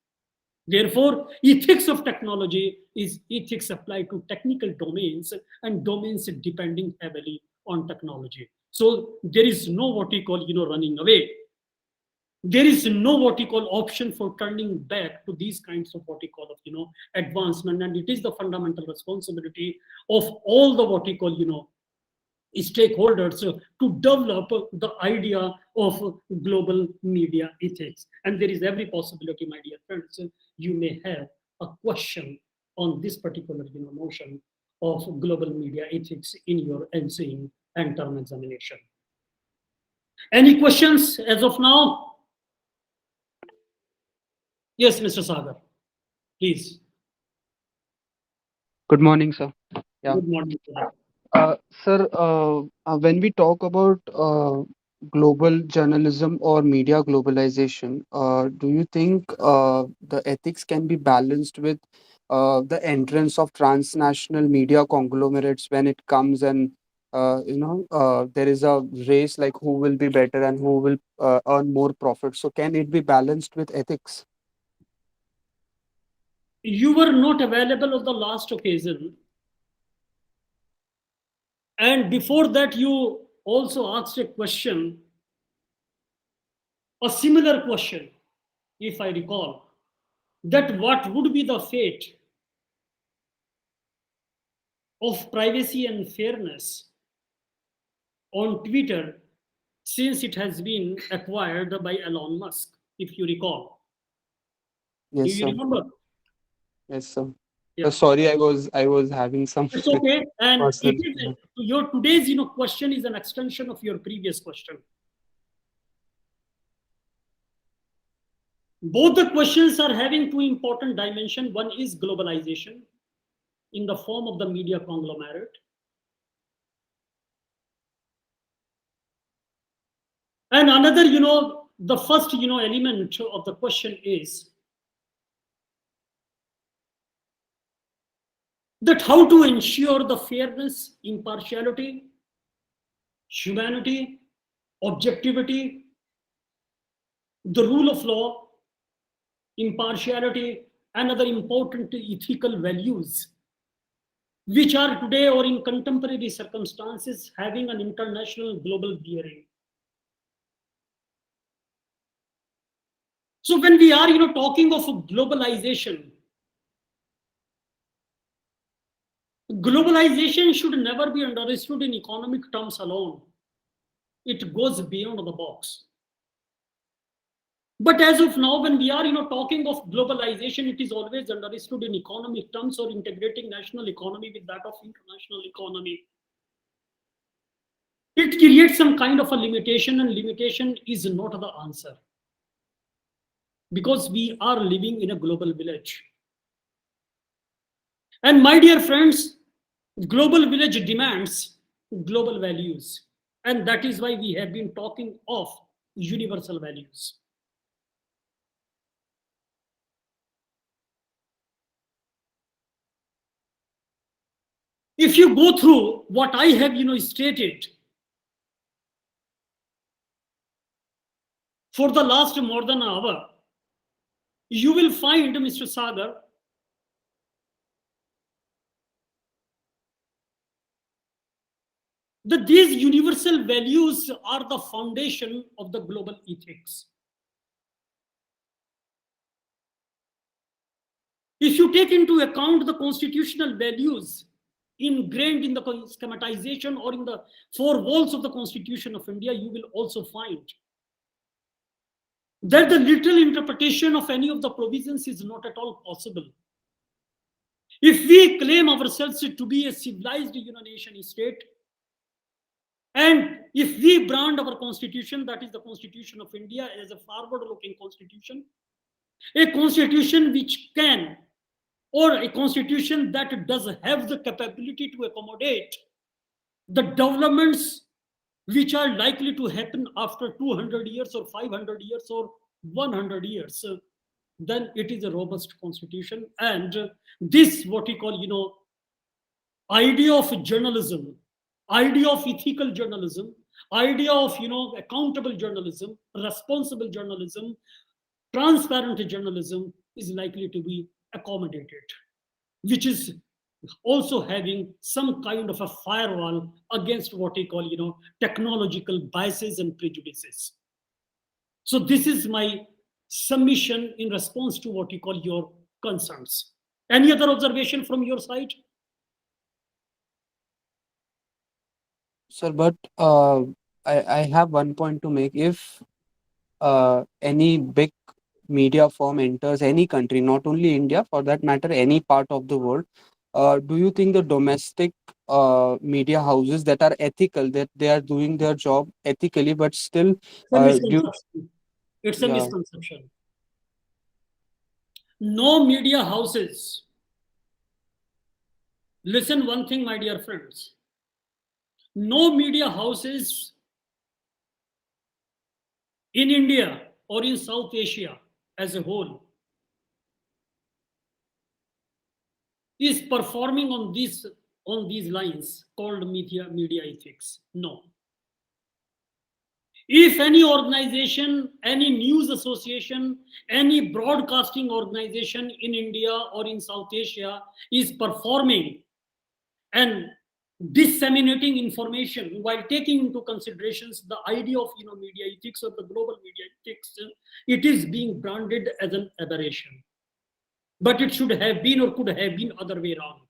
[SPEAKER 1] Therefore, ethics of technology is ethics applied to technical domains and domains depending heavily on technology. So there is no what we call, running away. There is no what we call option for turning back to these kinds of what we call of, advancement. And it is the fundamental responsibility of all the what we call, stakeholders to develop the idea of global media ethics. And there is every possibility, my dear friends, you may have a question on this particular notion of global media ethics in your NCE and term examination. Any questions as of now? Yes, Mr. Sagar, please.
[SPEAKER 2] Good morning, sir. Yeah.
[SPEAKER 1] Good morning.
[SPEAKER 2] Sir, when we talk about global journalism or media globalization, do you think the ethics can be balanced with the entrance of transnational media conglomerates when it comes and there is a race like who will be better and who will earn more profit? So can it be balanced with ethics?
[SPEAKER 1] You were not available on the last occasion. And before that, you also asked a question, a similar question, if I recall, that what would be the fate of privacy and fairness on Twitter since it has been acquired by Elon Musk, if you recall. Do
[SPEAKER 2] Yes,
[SPEAKER 1] you
[SPEAKER 2] sir.
[SPEAKER 1] remember?
[SPEAKER 2] Yes, sir.
[SPEAKER 1] Yeah.
[SPEAKER 2] Sorry, I was having some
[SPEAKER 1] It's okay. And it
[SPEAKER 2] personal.
[SPEAKER 1] is your today's question is an extension of your previous question. Both the questions are having two important dimensions. One is globalization in the form of the media conglomerate. And another, the first, element of the question is that how to ensure the fairness, impartiality, humanity, objectivity, the rule of law, impartiality, and other important ethical values, which are today or in contemporary circumstances having an international global bearing. So when we are, talking of globalization, globalization should never be understood in economic terms alone. It goes beyond the box. But as of now, when we are talking of globalization, it is always understood in economic terms or integrating national economy with that of international economy. It creates some kind of a limitation, and limitation is not the answer. Because we are living in a global village. And my dear friends, global village demands global values. And that is why we have been talking of universal values. If you go through what I have stated for the last more than an hour, you will find, Mr. Sagar, that these universal values are the foundation of the global ethics. If you take into account the constitutional values ingrained in the schematization or in the four walls of the Constitution of India, you will also find that the literal interpretation of any of the provisions is not at all possible. If we claim ourselves to be a civilized nation state, and if we brand our constitution, that is the Constitution of India, as a forward-looking constitution, a constitution which can, or a constitution that does have the capability to accommodate the developments which are likely to happen after 200 years or 500 years or 100 years, then it is a robust constitution. And this, what we call, idea of journalism, idea of ethical journalism, idea of, accountable journalism, responsible journalism, transparent journalism is likely to be accommodated, which is also having some kind of a firewall against what we call, technological biases and prejudices. So this is my submission in response to what you call your concerns. Any other observation from your side?
[SPEAKER 2] Sir, but I have one point to make. If any big media firm enters any country, not only India, for that matter, any part of the world, do you think the domestic media houses that are ethical, that they are doing their job ethically, but still,
[SPEAKER 1] It's a
[SPEAKER 2] due,
[SPEAKER 1] misconception. It's a
[SPEAKER 2] yeah,
[SPEAKER 1] misconception. No media houses. Listen one thing, my dear friends. No media houses in India or in South Asia as a whole is performing on these lines called media ethics. No. If any organization, any news association, any broadcasting organization in India or in South Asia is performing and disseminating information while taking into considerations the idea of media ethics or the global media ethics, it is being branded as an aberration. But it should have been or could have been other way around.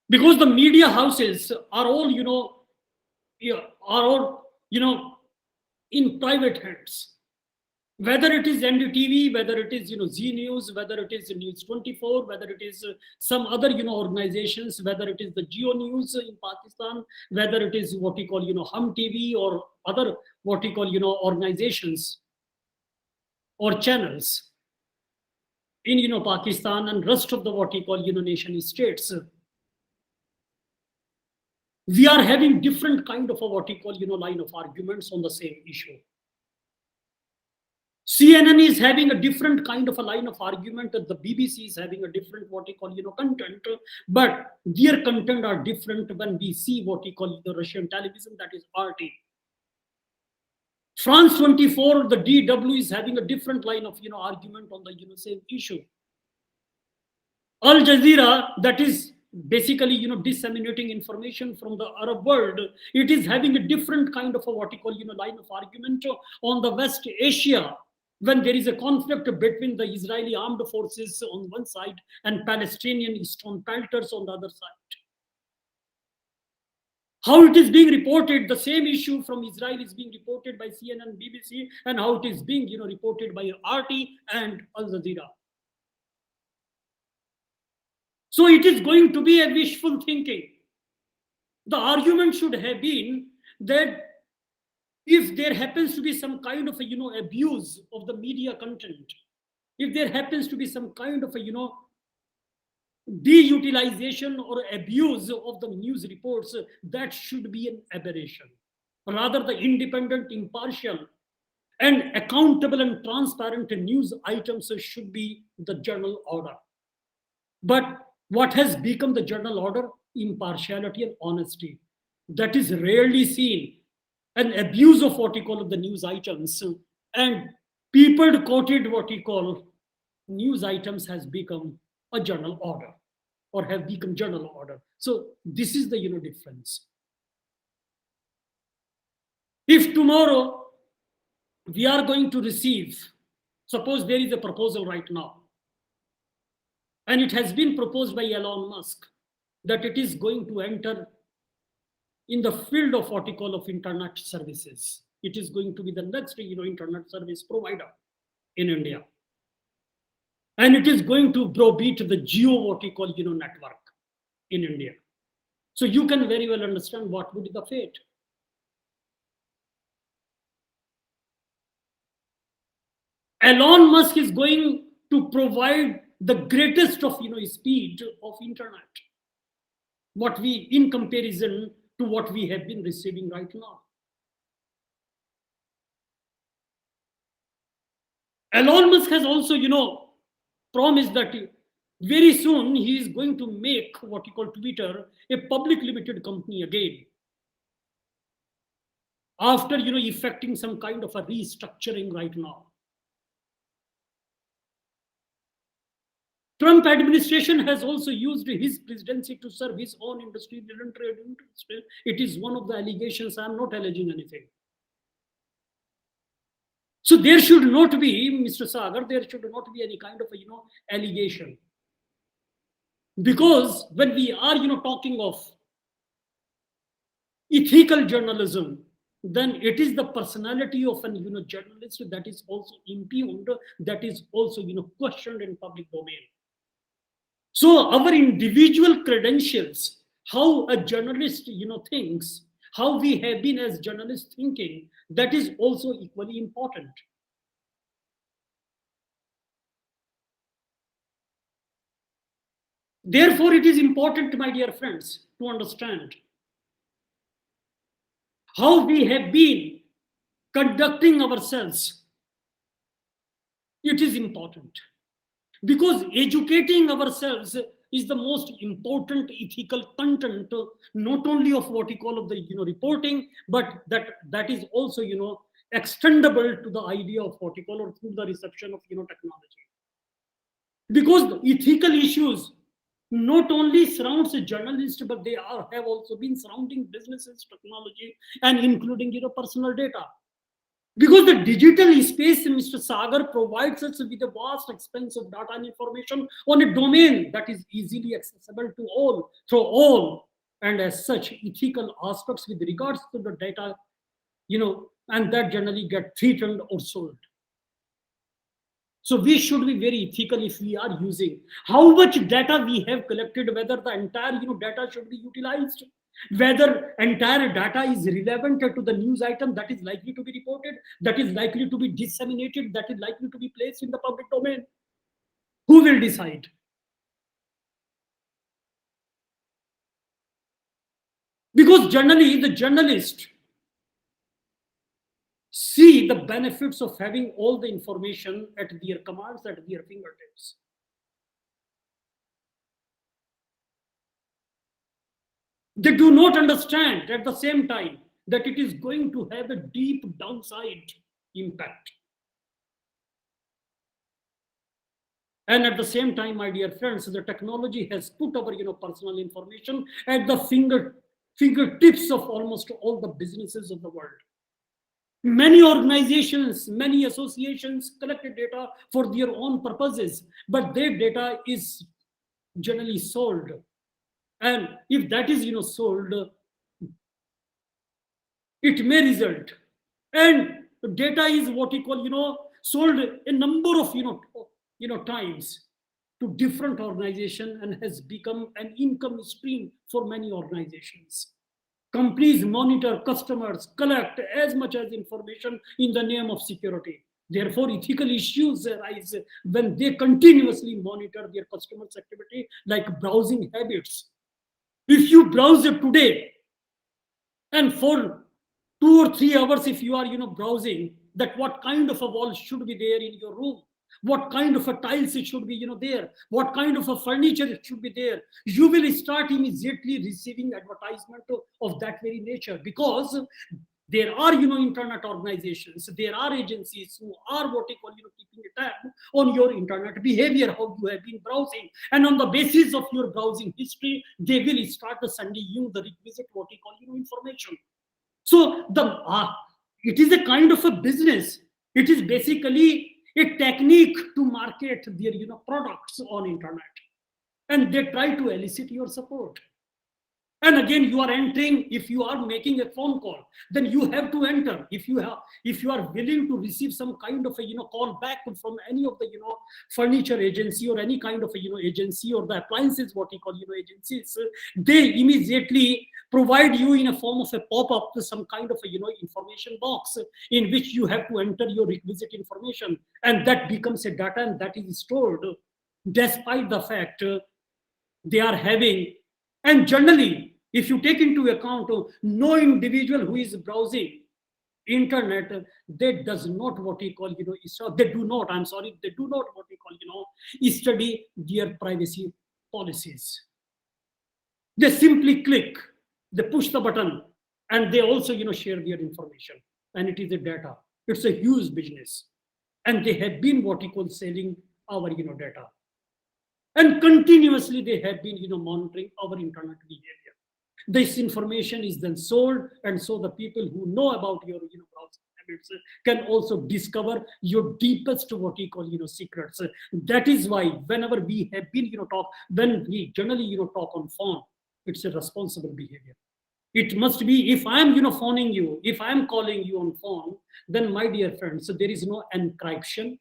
[SPEAKER 1] Because the media houses are all, are all, in private hands. Whether it is NDTV, whether it is Z News, whether it is News 24, whether it is some other organizations, whether it is the Geo News in Pakistan, whether it is what we call Hum TV or other what we call organizations or channels in Pakistan and rest of the what we call nation states. We are having different kind of a what we call line of arguments on the same issue. CNN is having a different kind of a line of argument, and the BBC is having a different what we call content, but their content are different when we see what we call the Russian television, that is RT. France 24, the DW is having a different line of argument on the same issue. Al Jazeera, that is basically disseminating information from the Arab world, it is having a different kind of a what we call line of argument on the West Asia, when there is a conflict between the Israeli armed forces on one side and Palestinian stone pelters on the other side. How it is being reported, the same issue from Israel is being reported by CNN, BBC, and how it is being reported by RT and Al Jazeera. So it is going to be a wishful thinking. The argument should have been that if there happens to be some kind of a abuse of the media content, if there happens to be some kind of a deutilization or abuse of the news reports, that should be an aberration. Rather, the independent, impartial, and accountable and transparent news items should be the journal order. But what has become the journal order? Impartiality and honesty. That is rarely seen. An abuse of what we call the news items, and people quoted what we call news items has become a journal order or have become journal order. So this is the difference. If tomorrow we are going to receive, suppose there is a proposal right now, and it has been proposed by Elon Musk that it is going to enter in the field of what we call of internet services. It is going to be the next internet service provider in India. And it is going to browbeat the geo what we call network in India. So you can very well understand what would be the fate. Elon Musk is going to provide the greatest of speed of internet. what we, in comparison to what we have been receiving right now. Elon Musk has also, promised that very soon he is going to make what he call Twitter a public limited company again, after effecting some kind of a restructuring right now. Trump administration has also used his presidency to serve his own industry, didn't trade interest. It is one of the allegations. I am not alleging anything. So there should not be, Mr. Sagar, there should not be any kind of a, allegation. Because when we are, talking of ethical journalism, then it is the personality of an, journalist that is also impugned, that is also, questioned in public domain. So our individual credentials, how a journalist, thinks, how we have been as journalists thinking, that is also equally important. Therefore, it is important, my dear friends, to understand how we have been conducting ourselves. It is important because educating ourselves is the most important ethical content, not only of what we call of the reporting, but that is also extendable to the idea of what we call or through the reception of technology. Because the ethical issues not only surrounds a journalist, but they have also been surrounding businesses, technology, and including personal data. Because the digital space, Mr. Sagar, provides us with a vast expanse of data and information on a domain that is easily accessible to all, through all, and as such, ethical aspects with regards to the data, and that generally get threatened or sold. So we should be very ethical if we are using how much data we have collected, whether the entire data should be utilized, whether entire data is relevant to the news item that is likely to be reported, that is likely to be disseminated, that is likely to be placed in the public domain. Who will decide? Because generally the journalist see the benefits of having all the information at their commands, at their fingertips. They do not understand at the same time that it is going to have a deep downside impact. And at the same time, my dear friends, the technology has put our personal information at the fingertips of almost all the businesses of the world. Many organizations, many associations collected data for their own purposes, but their data is generally sold. And if that is sold, it may result. And data is what we call sold a number of times to different organizations and has become an income stream for many organizations. Companies monitor customers, collect as much as information in the name of security. Therefore, ethical issues arise when they continuously monitor their customers' activity, like browsing habits. If you browse it today, and for 2 or 3 hours, if you are browsing, that what kind of a wall should be there in your room, what kind of a tiles it should be there, what kind of a furniture it should be there, you will start immediately receiving advertisement of that very nature, because there are internet organizations, there are agencies who are what they call keeping a tab on your internet behavior, how you have been browsing, and on the basis of your browsing history, they will start sending you the requisite what they call information. So it is a kind of a business. It is basically a technique to market their products on internet, and they try to elicit your support. And again, you are entering. If you are making a phone call, then you have to enter. If you are willing to receive some kind of a call back from any of the furniture agency or any kind of a agency, or the appliances what we call agencies, they immediately provide you in a form of a pop-up some kind of a information box in which you have to enter your requisite information, and that becomes a data, and that is stored despite the fact they are having And generally, if you take into account no individual who is browsing internet, they does not what you call, they do not, I'm sorry, they do not what you call, study their privacy policies. They simply click, they push the button, and they also, share their information. And it is a data. It's a huge business. And they have been what you call selling our, data. And continuously they have been, monitoring our internet behavior. This information is then sold, and so the people who know about your, browsing habits can also discover your deepest what you call, secrets. That is why whenever we have been, when we generally, talk on phone, it's a responsible behavior. It must be, if I'm, phoning you, if I'm calling you on phone, then my dear friends, so there is no encryption,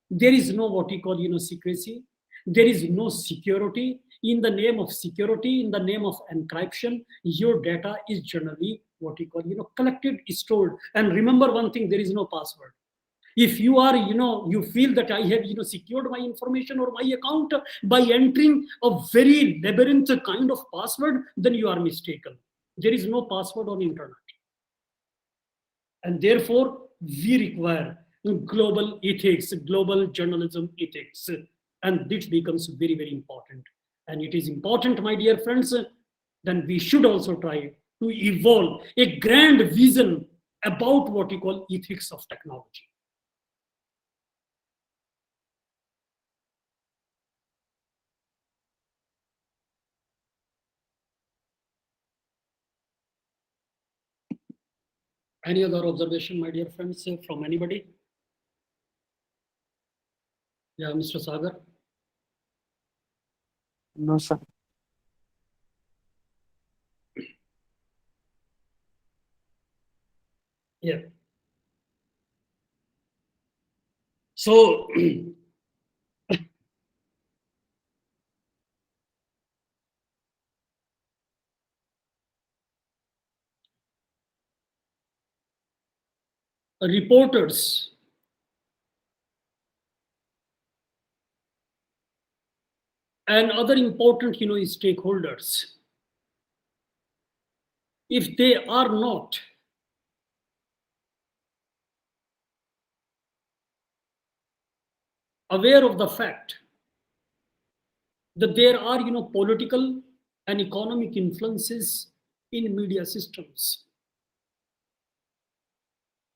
[SPEAKER 1] there is no what you call, secrecy, there is no security. In the name of security, in the name of encryption, your data is generally what you call, collected, stored. And remember one thing, there is no password. If you are, you feel that I have, secured my information or my account by entering a very labyrinth kind of password, then you are mistaken. There is no password on internet. And therefore, we require global ethics, global journalism ethics. And this becomes very, very important. And it is important, my dear friends, then we should also try to evolve a grand vision about what we call ethics of technology. Any other observation, my dear friends, from anybody? Yeah, Mr. Sagar.
[SPEAKER 2] No, sir.
[SPEAKER 1] Yeah. So, reporters and other important, stakeholders, if they are not aware of the fact that there are, political and economic influences in media systems,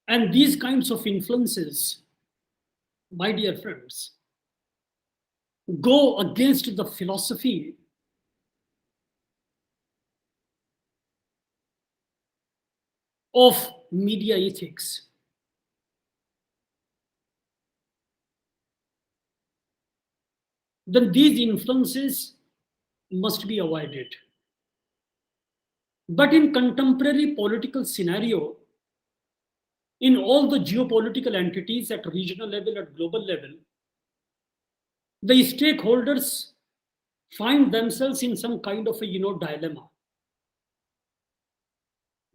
[SPEAKER 1] and these kinds of influences, my dear friends, go against the philosophy of media ethics, then these influences must be avoided. But in contemporary political scenario, in all the geopolitical entities at regional level, at global level, the stakeholders find themselves in some kind of a, dilemma.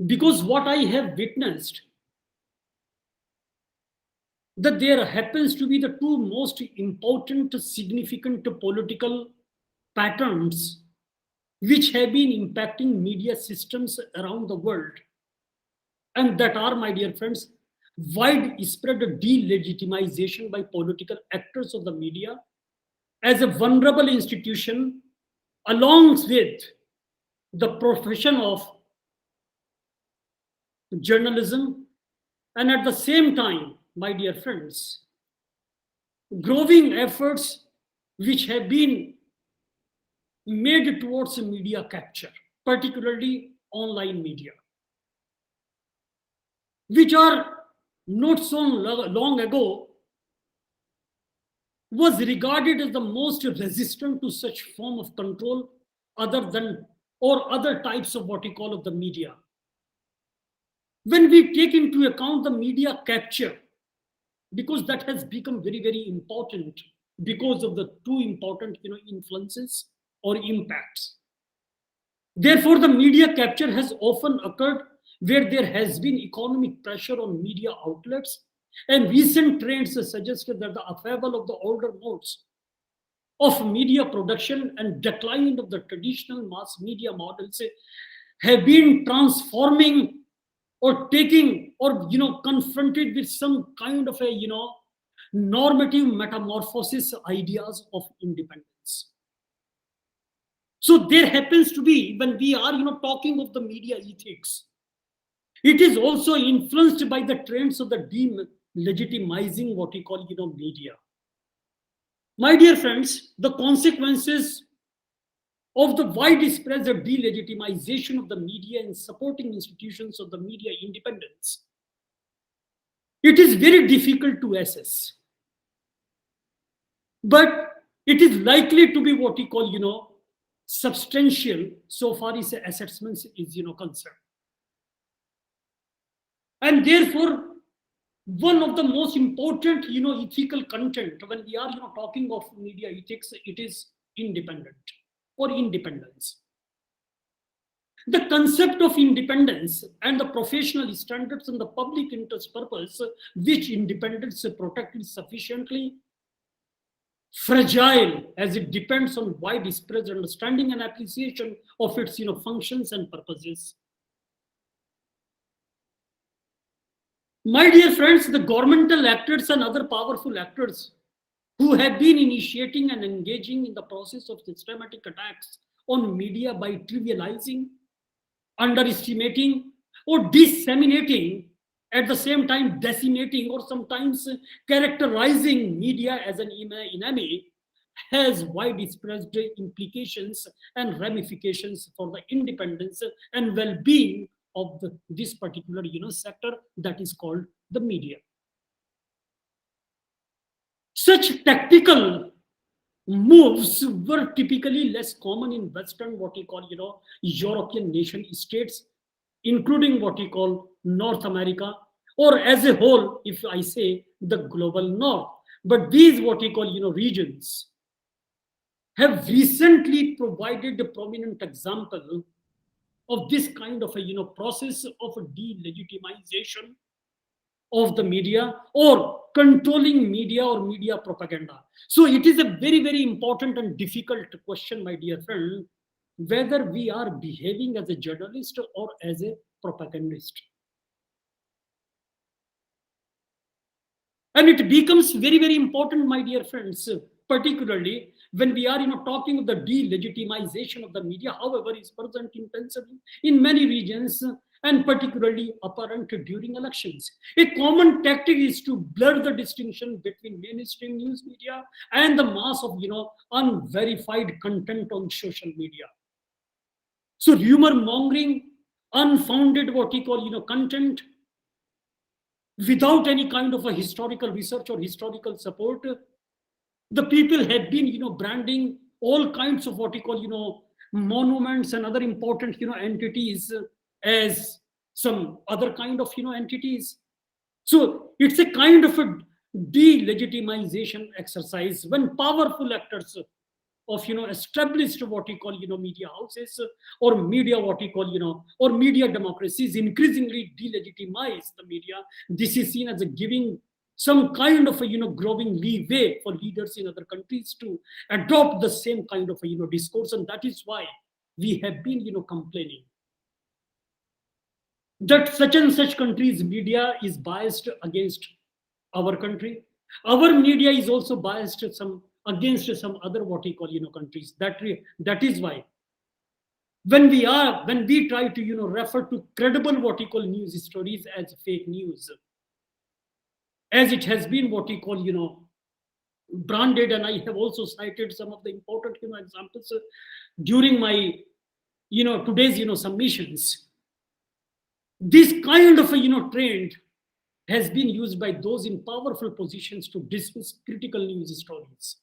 [SPEAKER 1] Because what I have witnessed, that there happens to be the two most important, significant political patterns which have been impacting media systems around the world. And that are, my dear friends, widespread delegitimization by political actors of the media as a vulnerable institution, along with the profession of journalism, and at the same time, my dear friends, growing efforts which have been made towards media capture, particularly online media, which are not so long ago was regarded as the most resistant to such form of control other than or other types of what we call of the media. When we take into account the media capture, because that has become very, very important because of the two important influences or impacts. Therefore, the media capture has often occurred where there has been economic pressure on media outlets, and recent trends suggested that the upheaval of the older modes of media production and decline of the traditional mass media models have been transforming or taking or confronted with some kind of a normative metamorphosis ideas of independence. So there happens to be, when we are talking of the media ethics, it is also influenced by the trends of the delegitimizing what we call media. My dear friends, the consequences of the widespread delegitimization of the media and supporting institutions of the media independence, it is very difficult to assess. But it is likely to be what we call, substantial so far as assessment is, concerned. And therefore, one of the most important, ethical content when we are, talking of media ethics, it is independent or independence. The concept of independence and the professional standards and the public interest purpose, which independence protected sufficiently fragile as it depends on widespread understanding and appreciation of its functions and purposes. My dear friends, the governmental actors and other powerful actors who have been initiating and engaging in the process of systematic attacks on media by trivializing, underestimating, or disseminating, at the same time decimating or sometimes characterizing media as an enemy, has widespread implications and ramifications for the independence and well-being of this particular sector that is called the media. Such tactical moves were typically less common in Western, what we call European nation states, including what we call North America, or as a whole, if I say the global North. But these what we call regions have recently provided a prominent example of this kind of a process of delegitimization of the media or controlling media or media propaganda. So it is a very, very important and difficult question, my dear friend, whether we are behaving as a journalist or as a propagandist. And it becomes very, very important, my dear friends, particularly when we are talking of the delegitimization of the media, however, is present intensively in many regions and particularly apparent during elections. A common tactic is to blur the distinction between mainstream news media and the mass of unverified content on social media. So rumor mongering, unfounded what we call content, without any kind of a historical research or historical support, the people have been branding all kinds of what we call monuments and other important entities as some other kind of entities. So it's a kind of a delegitimization exercise when powerful actors of established what we call media houses or media what we call or media democracies increasingly delegitimize the media. This is seen as a giving some kind of a growing leeway for leaders in other countries to adopt the same kind of a discourse, and that is why we have been complaining that such and such countries media is biased against our country. Our media is also biased against some other what we call countries. That is why when we try to refer to credible what we call news stories as fake news, as it has been what we call branded, and I have also cited some of the important examples during my today's submissions. This kind of a trend has been used by those in powerful positions to dismiss critical news stories.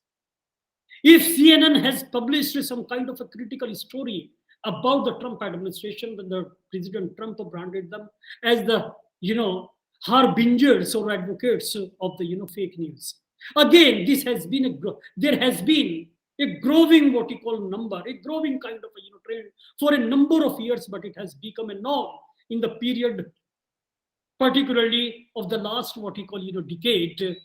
[SPEAKER 1] If CNN has published some kind of a critical story about the Trump administration, then the President Trump branded them as the harbingers or advocates of the fake news. Again, there has been a growing what you call number, a growing kind of a trend for a number of years, but it has become a norm in the period, particularly of the last what you call decade,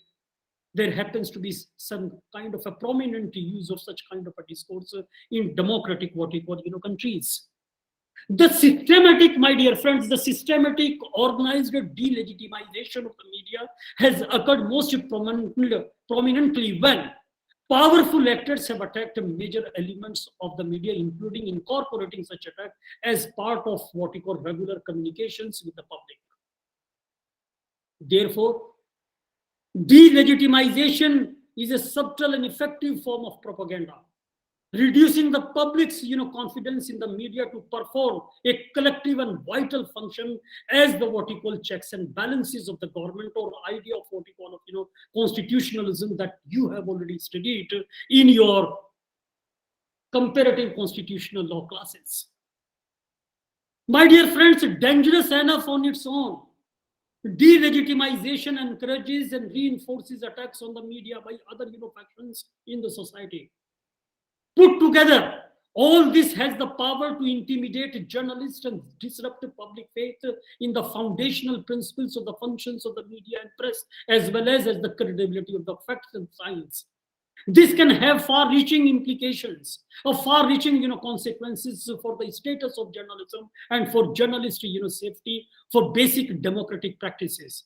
[SPEAKER 1] there happens to be some kind of a prominent use of such kind of a discourse in democratic, what we call, countries. The systematic, my dear friends, the systematic organized delegitimization of the media has occurred most prominently when powerful actors have attacked major elements of the media, including incorporating such attack as part of what we call regular communications with the public. Therefore, delegitimization is a subtle and effective form of propaganda, reducing the public's confidence in the media to perform a collective and vital function as the what we call checks and balances of the government, or idea of what we call constitutionalism that you have already studied in your comparative constitutional law classes. My dear friends, dangerous enough on its own, delegitimization encourages and reinforces attacks on the media by other factions in the society. Put together, all this has the power to intimidate journalists and disrupt public faith in the foundational principles of the functions of the media and press, as well as the credibility of the facts and science. This can have far-reaching implications, of far-reaching consequences for the status of journalism and for journalist safety, for basic democratic practices.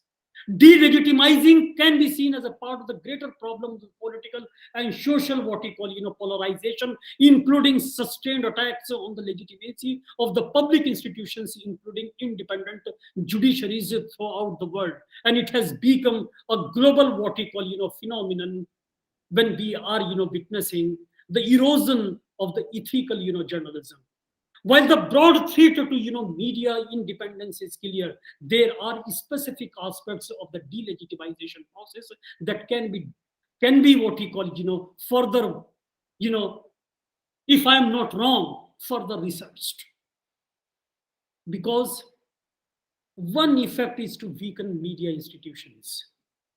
[SPEAKER 1] Delegitimizing can be seen as a part of the greater problem of political and social what we call polarization, including sustained attacks on the legitimacy of the public institutions, including independent judiciaries throughout the world. And it has become a global what we call phenomenon when we are witnessing the erosion of the ethical journalism. While the broad threat to media independence is clear, there are specific aspects of the delegitimization process that can be what we call further if I am not wrong, further researched. Because one effect is to weaken media institutions,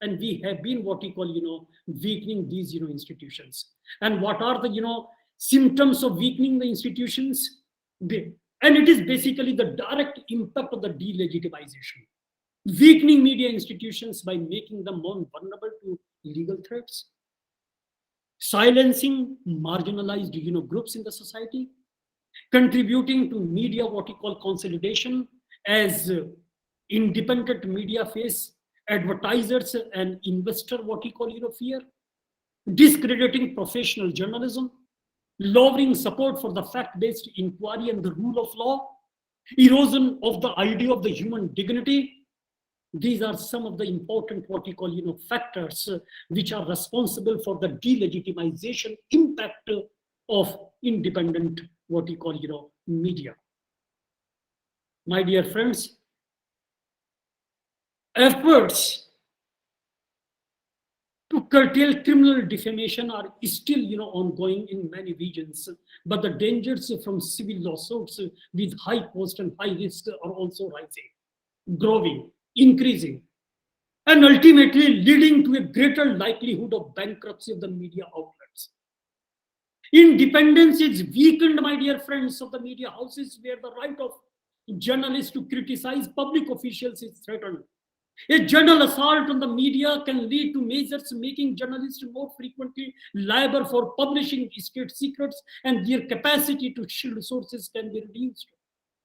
[SPEAKER 1] and we have been what we call weakening these institutions. And what are the symptoms of weakening the institutions? And it is basically the direct impact of the delegitimization. Weakening media institutions by making them more vulnerable to legal threats, silencing marginalized groups in the society, contributing to media what we call consolidation as independent media face advertisers and investor what we call fear, discrediting professional journalism, lowering support for the fact-based inquiry and the rule of law, erosion of the idea of the human dignity. These are some of the important what we call factors which are responsible for the delegitimization impact of independent what we call media. My dear friends, efforts to curtail criminal defamation are still ongoing in many regions, but the dangers from civil lawsuits with high cost and high risk are also rising, growing, increasing, and ultimately leading to a greater likelihood of bankruptcy of the media outlets. Independence is weakened, my dear friends, of the media houses, where the right of journalists to criticize public officials is threatened. A general assault on the media can lead to measures making journalists more frequently liable for publishing state secrets, and their capacity to shield sources can be reduced.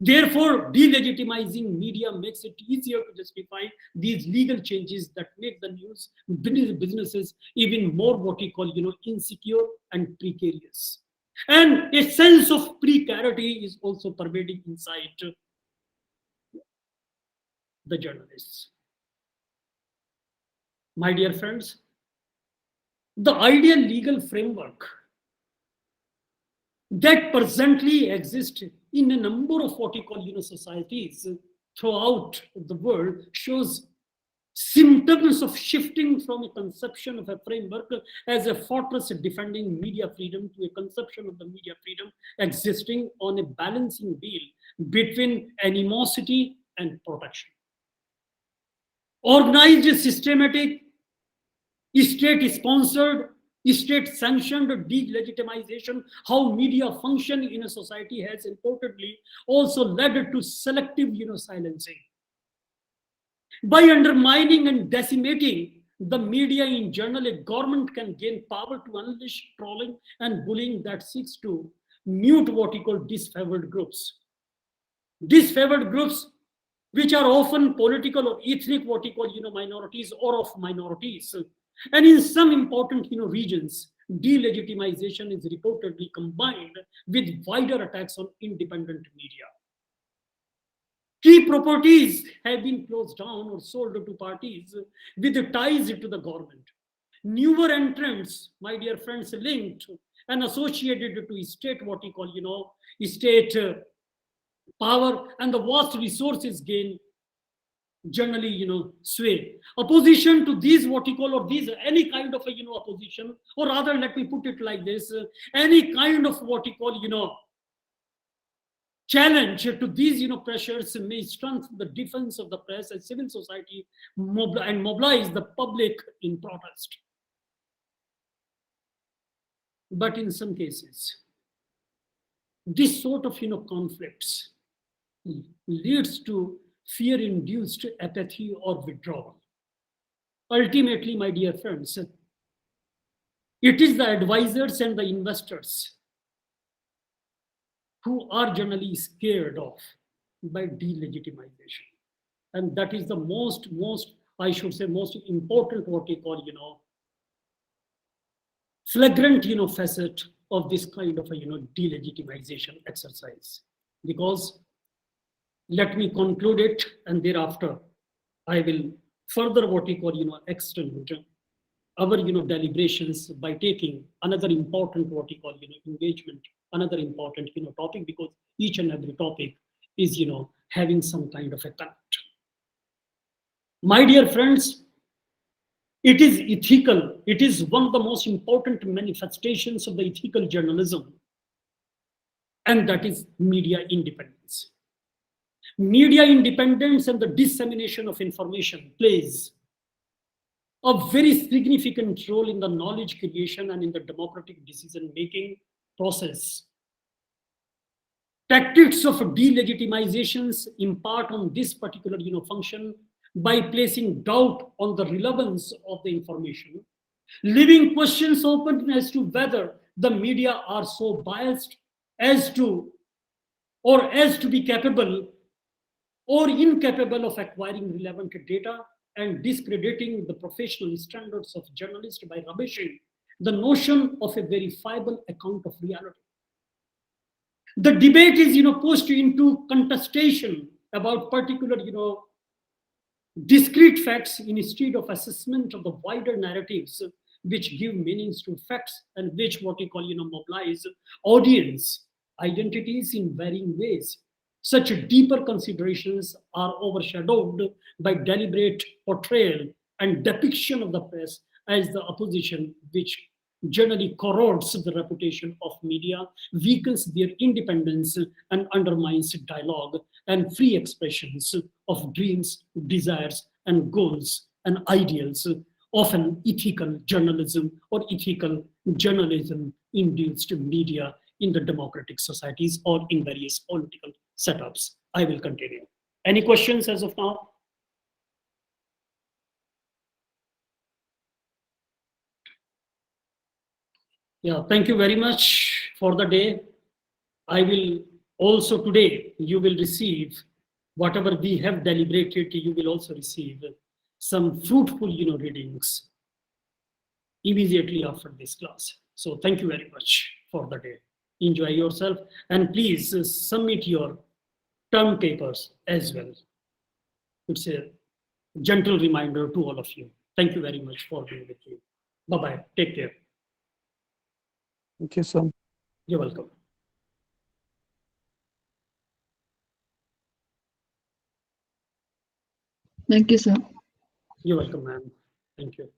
[SPEAKER 1] Therefore, delegitimizing media makes it easier to justify these legal changes that make the news businesses even more what we call insecure and precarious. And a sense of precarity is also pervading inside the journalists. My dear friends, the ideal legal framework that presently exists in a number of what we call societies throughout the world shows symptoms of shifting from a conception of a framework as a fortress defending media freedom to a conception of the media freedom existing on a balancing wheel between animosity and protection. Organized, systematic, state-sponsored, state-sanctioned delegitimization, how media function in a society, has importantly also led to selective silencing. By undermining and decimating the media in general, a government can gain power to unleash trolling and bullying that seeks to mute what you call disfavored groups. Disfavored groups, which are often political or ethnic, what you call, minorities or of minorities. And in some important, regions, delegitimization is reportedly combined with wider attacks on independent media. Key properties have been closed down or sold to parties with ties to the government. Newer entrants, my dear friends, linked and associated to state, what you call, state power and the vast resources gain generally, sway. Opposition to these, what you call, or these, any kind of a, opposition, or rather, let me put it like this, any kind of what you call, challenge to these, pressures may strengthen the defense of the press and civil society and mobilize the public in protest. But in some cases, this sort of, conflicts leads to fear-induced apathy or withdrawal. Ultimately, my dear friends, it is the advisors and the investors who are generally scared of by delegitimization. And that is the most, I should say, most important, what we call, flagrant, facet of this kind of a, delegitimization exercise. Because let me conclude it, and thereafter I will further what we call, extend our, deliberations by taking another important what we call, engagement, another important, topic, because each and every topic is, having some kind of a connect. My dear friends, it is ethical. It is one of the most important manifestations of the ethical journalism, and that is media independence. Media independence and the dissemination of information plays a very significant role in the knowledge creation and in the democratic decision-making process. Tactics of delegitimizations impart on this particular, function by placing doubt on the relevance of the information, leaving questions open as to whether the media are so biased as to be capable or incapable of acquiring relevant data, and discrediting the professional standards of journalists by rubbishing the notion of a verifiable account of reality. The debate is, pushed into contestation about particular, discrete facts instead of assessment of the wider narratives which give meanings to facts and which what we call, mobilize audience identities in varying ways. Such deeper considerations are overshadowed by deliberate portrayal and depiction of the press as the opposition, which generally corrodes the reputation of media, weakens their independence, and undermines dialogue and free expressions of dreams, desires, and goals and ideals, often ethical journalism or ethical journalism induced media in the democratic societies or in various political setups. I will continue. Any questions as of now? Yeah, thank you very much for the day. I will also today, you will receive whatever we have deliberated, you will also receive some fruitful, readings immediately after this class. So thank you very much for the day. Enjoy yourself, and please submit your term papers as well. It's a gentle reminder to all of you. Thank you very much for being with you. Bye-bye. Take care.
[SPEAKER 2] Thank you, sir.
[SPEAKER 1] You're welcome.
[SPEAKER 3] Thank you, sir.
[SPEAKER 1] You're welcome, ma'am. Thank you.